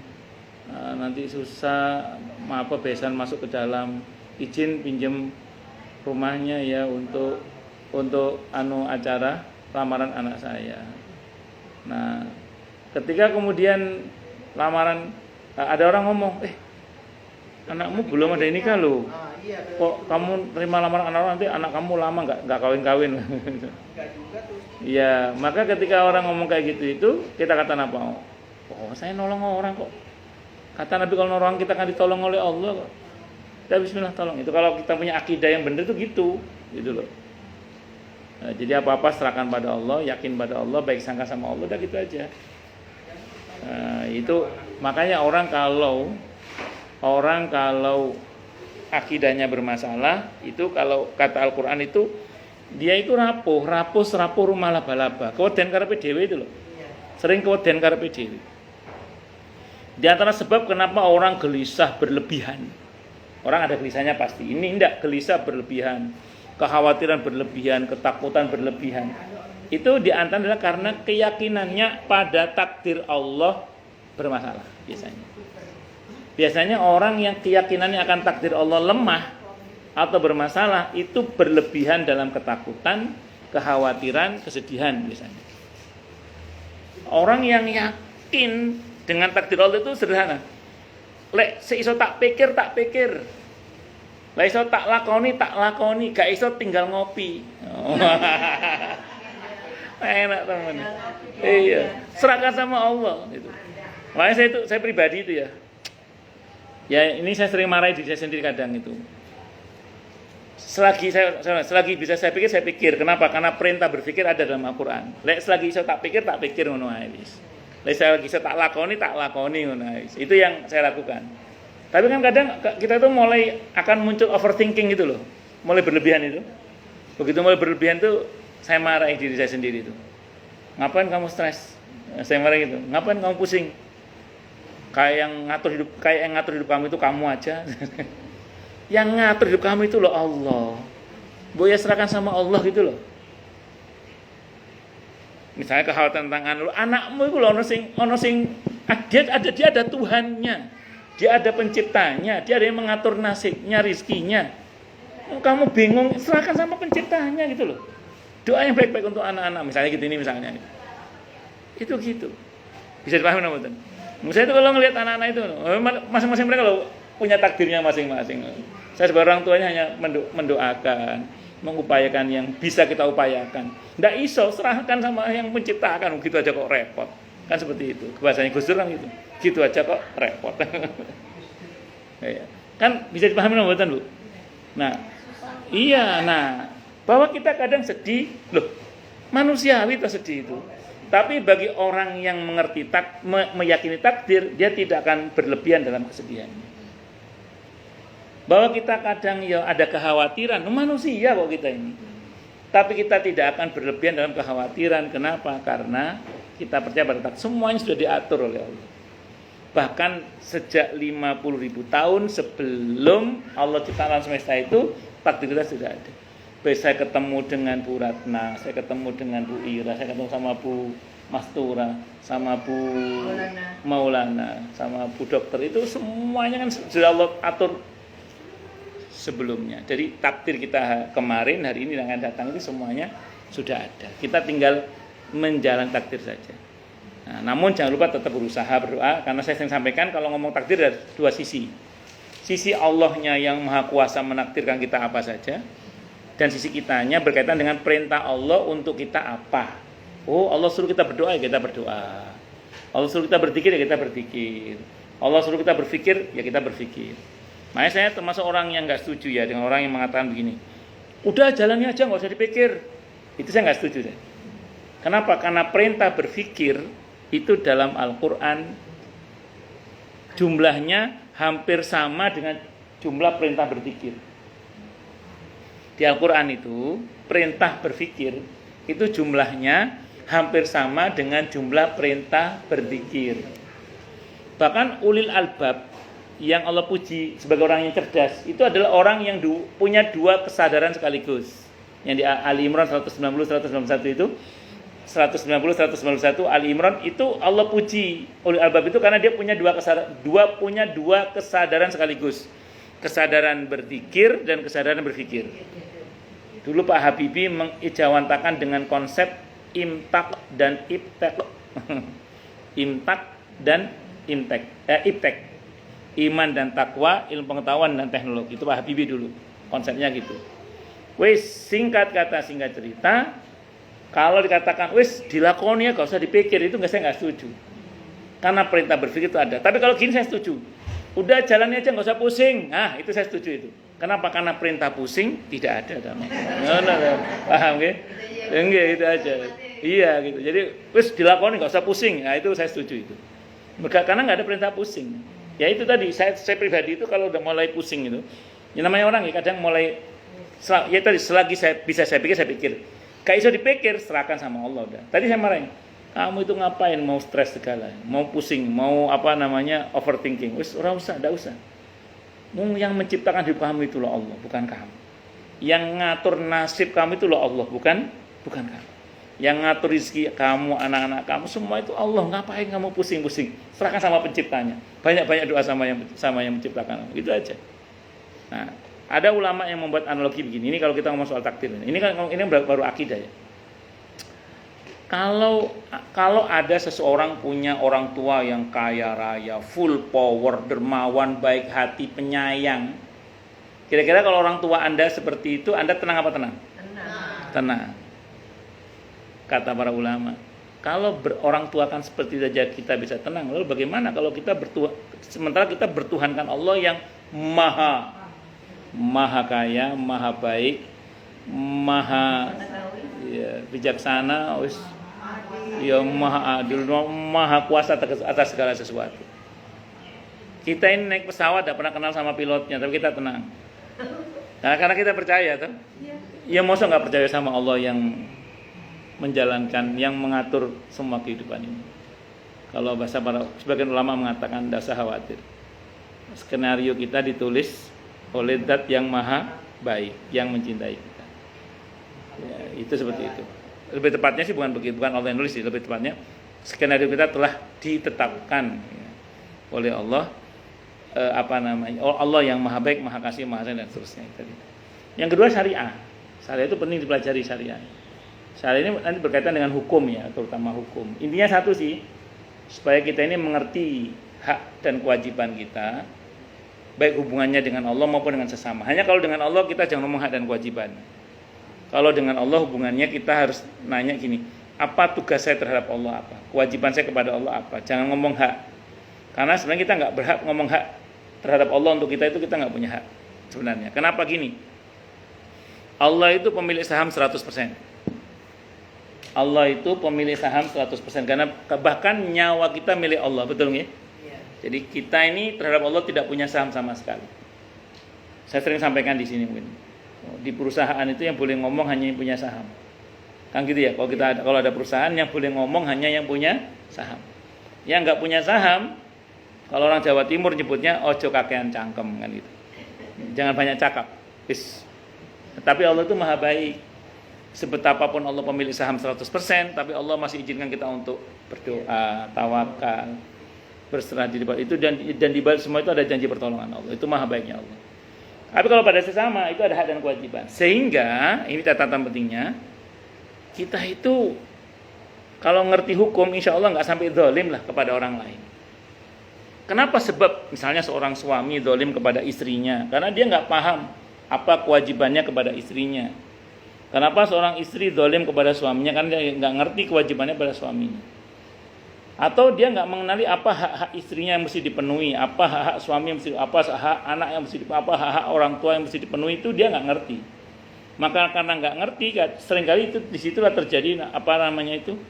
Nanti susah, besan masuk ke dalam. Izin pinjam rumahnya ya untuk acara lamaran anak saya." Nah, ketika kemudian lamaran, ada orang ngomong, anakmu belum ada nikah loh. Kok kamu terima lamaran anak nanti anak kamu lama nggak kawin-kawin. Iya, maka ketika orang ngomong kayak gitu itu kita kata apa? Oh, saya nolong orang kok. Kata Nabi kalau nolong kita akan ditolong oleh Allah kok. Kita bismillah tolong. Itu kalau kita punya akidah yang benar itu gitu loh. Nah, jadi apa-apa serahkan pada Allah, yakin pada Allah, baik sangka sama Allah, udah gitu aja. Nah, itu makanya orang kalau akidahnya bermasalah, itu kalau kata Al-Qur'an itu dia itu rapuh rumah laba-laba. Keweden karepe dhewe itu loh. Sering keweden karepe dhewe. Di antara sebab kenapa orang gelisah berlebihan. Orang ada gelisahnya pasti. Ini enggak gelisah berlebihan, kekhawatiran berlebihan, ketakutan berlebihan. Itu di antara adalah karena keyakinannya pada takdir Allah bermasalah biasanya. Biasanya orang yang keyakinannya akan takdir Allah lemah atau bermasalah itu berlebihan dalam ketakutan, kekhawatiran, kesedihan biasanya. Orang yang yakin dengan takdir Allah itu sederhana. Lek seiso tak pikir. Lek iso tak lakoni, gak iso tinggal ngopi. Oh. Enak teman. Iya, serahkan sama Allah itu. Makanya saya pribadi itu ya. Ya ini saya sering marahi diri saya sendiri kadang itu. Selagi bisa saya pikir. Kenapa? Karena perintah berpikir ada dalam Al-Qur'an. Lek selagi iso tak pikir ngono ae wis. Lek selagi iso tak lakoni ngono ae. Itu yang saya lakukan. Tapi kan kadang kita tuh mulai akan muncul overthinking gitu loh. Mulai berlebihan itu. Begitu mulai berlebihan tuh saya marahi diri saya sendiri itu. Ngapain kamu stres? Saya marahi gitu. Ngapain kamu pusing? Kayak yang ngatur hidup kamu itu kamu aja. Yang ngatur hidup kamu itu loh Allah. Bu ya serahkan sama Allah gitu loh. Misalnya kekhawatiran tentang anakmu itu loh ono sing dia ada Tuhannya. Dia ada penciptanya, dia ada yang mengatur nasibnya, rizkinya. Kamu bingung, serahkan sama penciptanya gitu loh. Doa yang baik-baik untuk anak-anak, misalnya gitu ini misalnya. Itu gitu. Bisa dipahami teman-teman? Saya itu kalau ngelihat anak-anak itu, masing-masing mereka loh punya takdirnya masing-masing. Saya sebagai orang tuanya hanya mendoakan, mengupayakan yang bisa kita upayakan. Nggak iso, serahkan sama yang menciptakan, gitu aja kok repot. Kan seperti itu. Bahasanya Gus Dur kan gitu. Gitu aja kok repot. Kan bisa dipahami mboten, Bu? Nah, iya, bahwa kita kadang sedih, loh, manusiawi itu sedih itu. Tapi bagi orang yang mengerti meyakini takdir, dia tidak akan berlebihan dalam kesedihannya. Bahwa kita kadang ya ada kekhawatiran, manusia kok kita ini. Tapi kita tidak akan berlebihan dalam kekhawatiran. Kenapa? Karena kita percaya pada takdir. Semuanya sudah diatur oleh Allah. Bahkan sejak 50.000 tahun sebelum Allah cipta alam semesta itu, takdir kita sudah ada. Baik saya ketemu dengan Bu Ratna, saya ketemu dengan Bu Ira, saya ketemu sama Bu Mastura, sama Bu Maulana, sama Bu Dokter, itu semuanya kan sudah Allah atur sebelumnya. Jadi takdir kita kemarin, hari ini, yang akan datang itu semuanya sudah ada. Kita tinggal menjalan takdir saja. Nah, namun jangan lupa tetap berusaha berdoa, karena saya sering sampaikan kalau ngomong takdir ada dua sisi. Sisi Allahnya yang maha kuasa menakdirkan kita apa saja, dan sisi kitanya berkaitan dengan perintah Allah untuk kita apa. Oh, Allah suruh kita berdoa, ya kita berdoa. Allah suruh kita berzikir, ya kita berzikir. Allah suruh kita berpikir, ya kita berpikir. Makanya saya termasuk orang yang nggak setuju ya dengan orang yang mengatakan begini, udah jalannya aja nggak usah dipikir. Itu saya nggak setuju deh. Kenapa? Karena perintah berpikir itu dalam Al-Quran jumlahnya hampir sama dengan jumlah perintah berzikir. Di Al-Quran itu perintah berpikir itu jumlahnya hampir sama dengan jumlah perintah berzikir. Bahkan ulil albab yang Allah puji sebagai orang yang cerdas itu adalah orang yang punya dua kesadaran sekaligus. Yang di Ali Imran 190-191 itu 190-191 Ali Imran itu Allah puji ulil albab itu karena dia punya dua kesadaran sekaligus. Kesadaran berzikir dan kesadaran berpikir. Dulu Pak Habibie mengijawantakan dengan konsep imtak dan iptek. Imtak dan iptek. Iman dan takwa, ilmu pengetahuan dan teknologi. Itu Pak Habibie dulu. Konsepnya gitu. Wis singkat kata singkat cerita, kalau dikatakan wis dilakoni ya gak usah dipikir, itu saya nggak setuju. Karena perintah berpikir itu ada. Tapi kalau gini saya setuju. Udah jalannya aja nggak usah pusing. Nah, itu saya setuju itu. Kenapa? Karena perintah pusing tidak ada. Paham nggih? Enggak itu aja. Iya gitu. Jadi wis dilakoni nggak usah pusing. Nah, itu saya setuju itu. Karena nggak ada perintah pusing. Ya itu tadi saya pribadi itu kalau udah mulai pusing itu, ya namanya orang ya kadang mulai ya tadi selagi saya pikir. Gak iso dipikir, serahkan sama Allah udah. Tadi saya marahin. Kamu itu ngapain mau stres segala, mau pusing, mau overthinking. Wis ora usah, ndak usah. Yang menciptakan hidup kamu itu loh Allah, bukan kamu. Yang ngatur nasib kamu itu loh Allah, bukan kamu. Yang ngatur rezeki kamu, anak-anak kamu, semua itu Allah. Ngapain kamu pusing-pusing? Serahkan sama penciptanya. Banyak-banyak doa sama yang menciptakan. Itu aja. Nah, ada ulama yang membuat analogi begini. Ini kalau kita ngomong soal takdir. Ini baru akidah ya. Kalau ada seseorang punya orang tua yang kaya raya, full power, dermawan, baik hati, penyayang. Kira-kira kalau orang tua Anda seperti itu, Anda tenang apa tenang? Tenang. Kata para ulama, kalau orang tua kan seperti saja kita bisa tenang, lalu bagaimana kalau sementara kita bertuhankan Allah yang maha kaya, maha baik, maha bijaksana, maha adil, maha kuasa atas segala sesuatu. Kita ini naik pesawat tidak pernah kenal sama pilotnya, tapi kita tenang. Karena kita percaya, tuh. Ya masa nggak percaya sama Allah yang menjalankan, yang mengatur semua kehidupan ini. Kalau bahasa para sebagian ulama mengatakan tidak usah khawatir. Skenario kita ditulis oleh Zat yang maha baik, yang mencintai kita. Ya, itu seperti itu. Lebih tepatnya sih bukan Allah yang nulis sih, lebih tepatnya skenario kita telah ditetapkan oleh Allah. Allah yang maha baik, maha kasih, maha sayang dan seterusnya. Yang kedua syariah. Syariah itu penting dipelajari syariah. Syariah ini nanti berkaitan dengan hukum ya, terutama hukum. Intinya satu sih, supaya kita ini mengerti hak dan kewajiban kita, baik hubungannya dengan Allah maupun dengan sesama. Hanya kalau dengan Allah kita jangan ngomong hak dan kewajiban. Kalau dengan Allah hubungannya kita harus nanya gini, apa tugas saya terhadap Allah apa? Kewajiban saya kepada Allah apa? Jangan ngomong hak. Karena sebenarnya kita nggak berhak ngomong hak terhadap Allah untuk kita itu kita nggak punya hak sebenarnya. Kenapa gini? Allah itu pemilik saham 100%. Allah itu pemilik saham 100% karena bahkan nyawa kita milik Allah, betul nggak? Jadi kita ini terhadap Allah tidak punya saham sama sekali. Saya sering sampaikan di sini mungkin. Di perusahaan itu yang boleh ngomong hanya yang punya saham. Kan gitu ya. Kalau ada perusahaan yang boleh ngomong hanya yang punya saham. Yang nggak punya saham, kalau orang Jawa Timur nyebutnya ojo kakean cangkem kan gitu. Jangan banyak cakap. Tapi Allah itu maha baik. Sebetapapun Allah pemilik saham 100%, tapi Allah masih izinkan kita untuk berdoa, tawakal, berserah diri itu dan di balik semua itu ada janji pertolongan Allah. Itu maha baiknya Allah. Tapi kalau pada sesama itu ada hak dan kewajiban. Sehingga ini catatan pentingnya, kita itu kalau ngerti hukum insya Allah nggak sampai zalim lah kepada orang lain. Kenapa? Sebab misalnya seorang suami zalim kepada istrinya karena dia nggak paham apa kewajibannya kepada istrinya. Kenapa seorang istri zalim kepada suaminya karena dia nggak ngerti kewajibannya pada suaminya. Atau dia nggak mengenali apa hak-hak istrinya yang mesti dipenuhi, apa hak suami yang mesti, apa hak anak yang mesti, apa hak orang tua yang mesti dipenuhi, itu dia nggak ngerti. Maka karena nggak ngerti, seringkali itu disitulah terjadi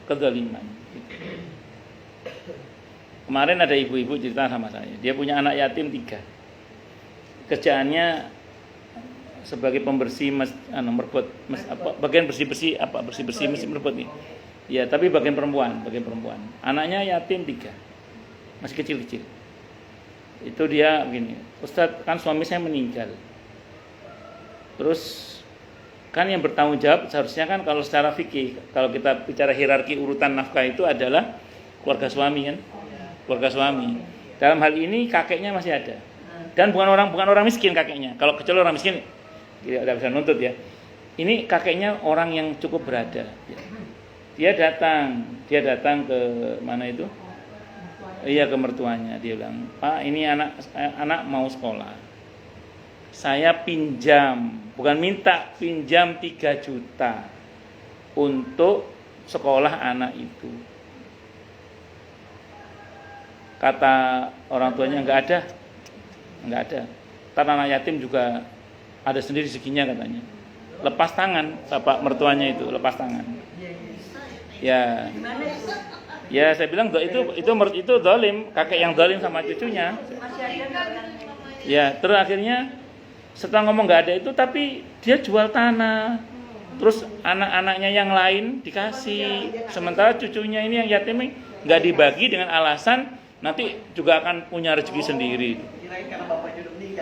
kezaliman. Kemarin ada ibu-ibu cerita sama saya, dia punya anak yatim 3. Kerjaannya sebagai pembersih bagian bersih mesin merebut nih. Ya, tapi bagian perempuan. Anaknya yatim 3. Masih kecil-kecil. Itu dia begini, Ustadz, kan suami saya meninggal. Terus kan yang bertanggung jawab seharusnya kan kalau secara fikih, kalau kita bicara hierarki urutan nafkah itu adalah keluarga suami kan? Keluarga suami. Dalam hal ini kakeknya masih ada. Dan bukan orang miskin kakeknya. Kalau kecuali orang miskin tidak bisa nuntut ya. Ini kakeknya orang yang cukup berada. Dia datang ke mana itu? Iya, ke mertuanya. Dia bilang, "Pak, ini anak mau sekolah. Saya bukan minta, pinjam 3 juta untuk sekolah anak itu." Kata orang tuanya enggak ada. Karena anak yatim juga ada sendiri rezekinya katanya. Lepas tangan, bapak mertuanya itu lepas tangan. Ya saya bilang itu zalim, kakek yang zalim sama cucunya. Ya, terus akhirnya setelah ngomong nggak ada itu, tapi dia jual tanah. Terus anak-anaknya yang lain dikasih, sementara cucunya ini yang yatim nggak dibagi dengan alasan nanti juga akan punya rezeki sendiri.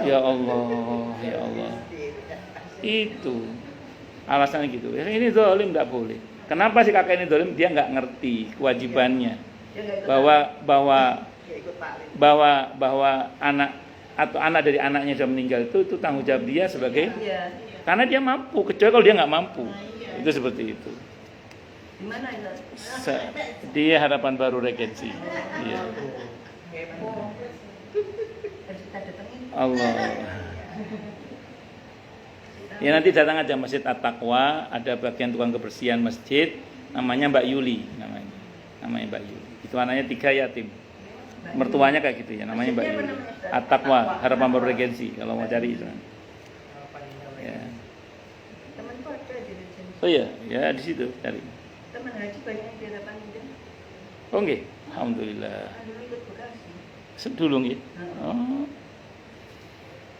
Ya Allah. Itu alasannya gitu. Ini zalim, nggak boleh. Kenapa si kakek ini zalim? Dia nggak ngerti kewajibannya bahwa anak atau anak dari anaknya sudah meninggal itu tanggung jawab dia sebagai karena dia mampu, kecuali kalau dia nggak mampu. Itu seperti itu. Di mana itu? Di Harapan Baru Regensi. Iya. Allah. Ya nanti datang aja Masjid At-Taqwa, ada bagian tukang kebersihan masjid, namanya Mbak Yuli, namanya Mbak Yuli. Itu anaknya 3 yatim. Mertuanya kayak gitu ya, namanya Mbak Yuli. At-Taqwa, Harapan Baru Regensi kalau mau cari itu. Ya. Temanku ada di Regensi. Oh iya, ya di situ cari. Teman haji banyak yang di hadapan itu. Oh nggih, alhamdulillah. Dulu ikut Bekasi. Sedulung nggih.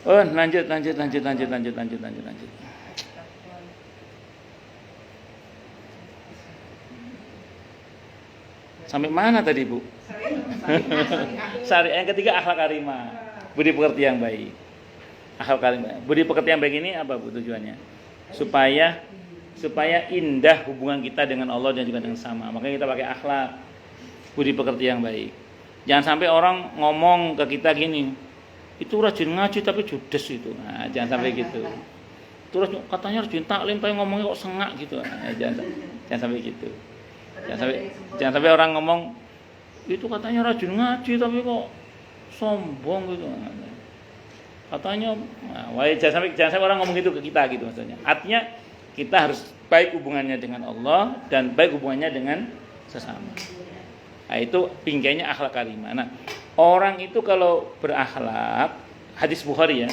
Oh, lanjut. Sampai mana tadi, Bu? Yang ketiga akhlak karimah, budi pekerti yang baik. Akhlak karimah. Budi pekerti yang baik ini apa, Bu, tujuannya? Supaya indah hubungan kita dengan Allah dan juga dengan sama. Makanya kita pakai akhlak, budi pekerti yang baik. Jangan sampai orang ngomong ke kita gini, itu rajin ngaji tapi judes itu. Nah, jangan sampai gitu. Terus katanya rajin taklim tapi ngomongnya kok sengak gitu. Nah, jangan sampai gitu. Jangan sampai orang ngomong itu katanya rajin ngaji tapi kok sombong gitu. Katanya, jangan sampai orang ngomong gitu ke kita gitu maksudnya. Artinya kita harus baik hubungannya dengan Allah dan baik hubungannya dengan sesama. Nah, itu bingkainya akhlak karimah. Nah, orang itu kalau berakhlak, hadis Bukhari ya,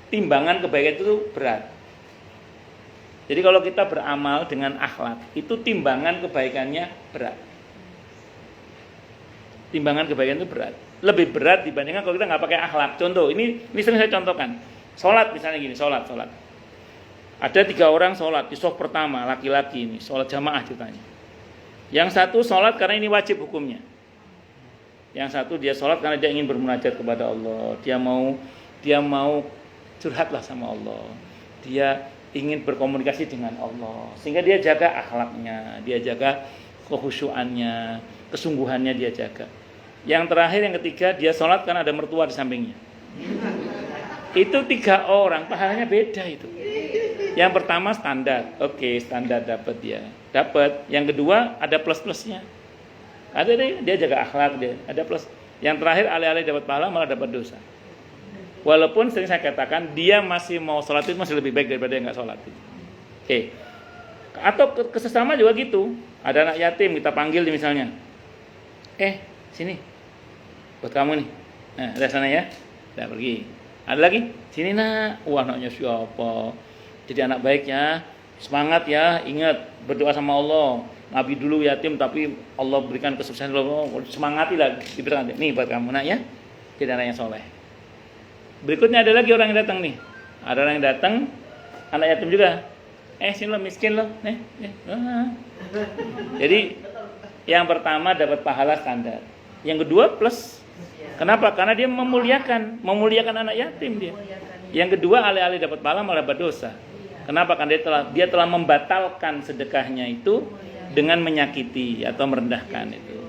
timbangan kebaikan itu berat. Jadi kalau kita beramal dengan akhlak, itu timbangan kebaikannya berat. Timbangan kebaikan itu berat. Lebih berat dibandingkan kalau kita nggak pakai akhlak. Contoh, ini sering saya contohkan. Sholat misalnya gini, sholat. Ada 3 orang sholat di shaf pertama, laki-laki ini, sholat jamaah ceritanya. Yang satu sholat karena ini wajib hukumnya. Yang satu dia sholat karena dia ingin bermunajat kepada Allah. Dia mau curhatlah sama Allah. Dia ingin berkomunikasi dengan Allah. Sehingga dia jaga akhlaknya, dia jaga kekhusyuannya, kesungguhannya dia jaga. Yang terakhir, yang ketiga, dia sholat karena ada mertua di sampingnya. Itu 3 orang, pahalanya beda itu. Yang pertama standar, oke, standar dapat dia. Dapat. Yang kedua ada plus-plusnya. Ada dia jaga akhlak dia, ada plus. Yang terakhir alih-alih dapat pahala malah dapat dosa. Walaupun sering saya katakan dia masih mau sholat itu masih lebih baik daripada yang nggak sholat. Oke. Atau ke sesama juga gitu. Ada anak yatim kita panggil misalnya. Sini. Buat kamu nih. Nah, ada sana ya. Udah pergi. Ada lagi? Sini nak. Wah, anaknya siapa? Jadi anak baik ya. Semangat ya. Ingat berdoa sama Allah. Nabi dulu yatim tapi Allah berikan kesuksesan. Semangatilah diberikan. Nih buat kamu nak ya. Jadi anak yang soleh. Berikutnya ada lagi orang yang datang nih. Ada orang yang datang anak yatim juga. Sini lo miskin lo. Jadi yang pertama dapat pahala standar. Yang kedua plus. Kenapa? Karena dia memuliakan anak yatim dia. Yang kedua alih-alih dapat pahala malah dapat dosa. Kenapa? Karena dia telah membatalkan sedekahnya itu dengan menyakiti atau merendahkan itu.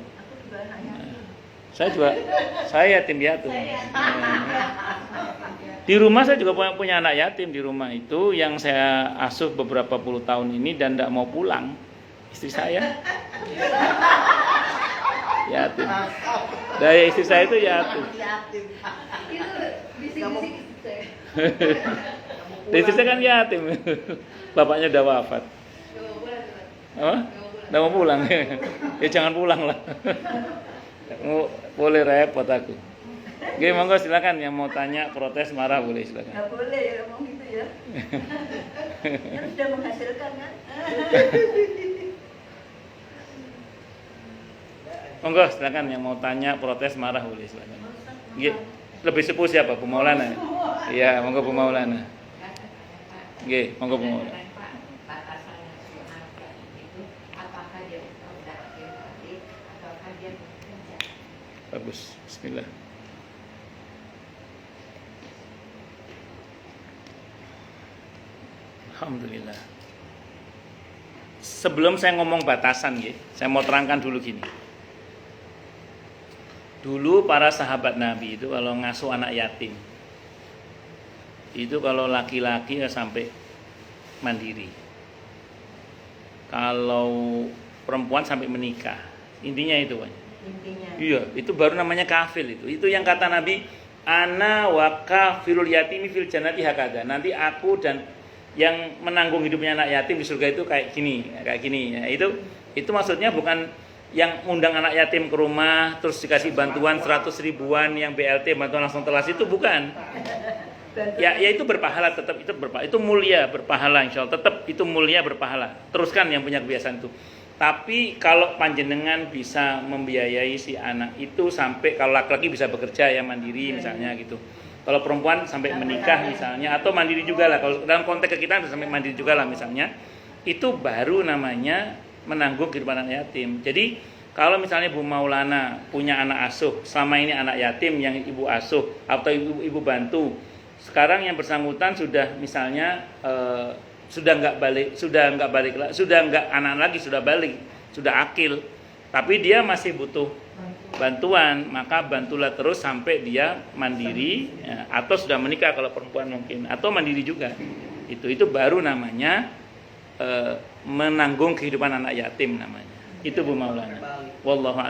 Saya yatim piatu. Di rumah saya juga punya anak yatim di rumah itu yang saya asuh beberapa puluh tahun ini dan tidak mau pulang. Istri saya yatim. Daya istri saya itu yatim. Istri saya kan yatim. Bapaknya udah wafat. Apa? Nggak mau pulang. Ya jangan pulang lah. Boleh repot aku. Oke, monggo silakan yang mau tanya, protes, marah boleh silakan. Nggak boleh ya ngomong gitu ya. Yang sudah menghasilkan kan. Monggo silakan yang mau tanya, protes, marah boleh silakan. Nggih. Lebih sepuh siapa? Bu Maulana. Iya, monggo Bu Maulana. Nggih, monggo Bu Maulana. Bagus. Bismillah. Alhamdulillah. Sebelum saya ngomong batasan, saya mau terangkan dulu gini. Dulu para sahabat Nabi itu kalau ngasuh anak yatim, itu kalau laki-laki ya sampai mandiri. Kalau perempuan sampai menikah. Intinya itu, Pak. Iya, itu baru namanya kafil itu. Itu yang kata Nabi, ana wa kafilul yatimi fil jannati hakada. Nanti aku dan yang menanggung hidupnya anak yatim di surga itu kayak gini. Ya, itu maksudnya bukan yang undang anak yatim ke rumah terus dikasih bantuan 100 ribuan yang BLT bantuan langsung telas itu bukan. Ya itu berpahala, tetap itu berpahala. Itu mulia berpahala insyaallah. Tetap itu mulia berpahala. Teruskan yang punya kebiasaan itu. Tapi kalau panjenengan bisa membiayai si anak itu sampai kalau laki-laki bisa bekerja ya mandiri misalnya gitu. Kalau perempuan sampai menikah misalnya atau mandiri juga lah. Kalau dalam konteks kita sampai mandiri juga lah misalnya. Itu baru namanya menanggung kehidupan anak yatim. Jadi kalau misalnya Bu Maulana punya anak asuh, selama ini anak yatim yang ibu asuh atau ibu bantu. Sekarang yang bersangkutan sudah misalnya sudah nggak anak lagi, sudah balik, sudah akil, tapi dia masih butuh bantuan, maka bantulah terus sampai dia mandiri ya, atau sudah menikah kalau perempuan mungkin, atau mandiri juga. Itu baru namanya menanggung kehidupan anak yatim namanya. Itu Bu Maulana. Wallahu a'lam.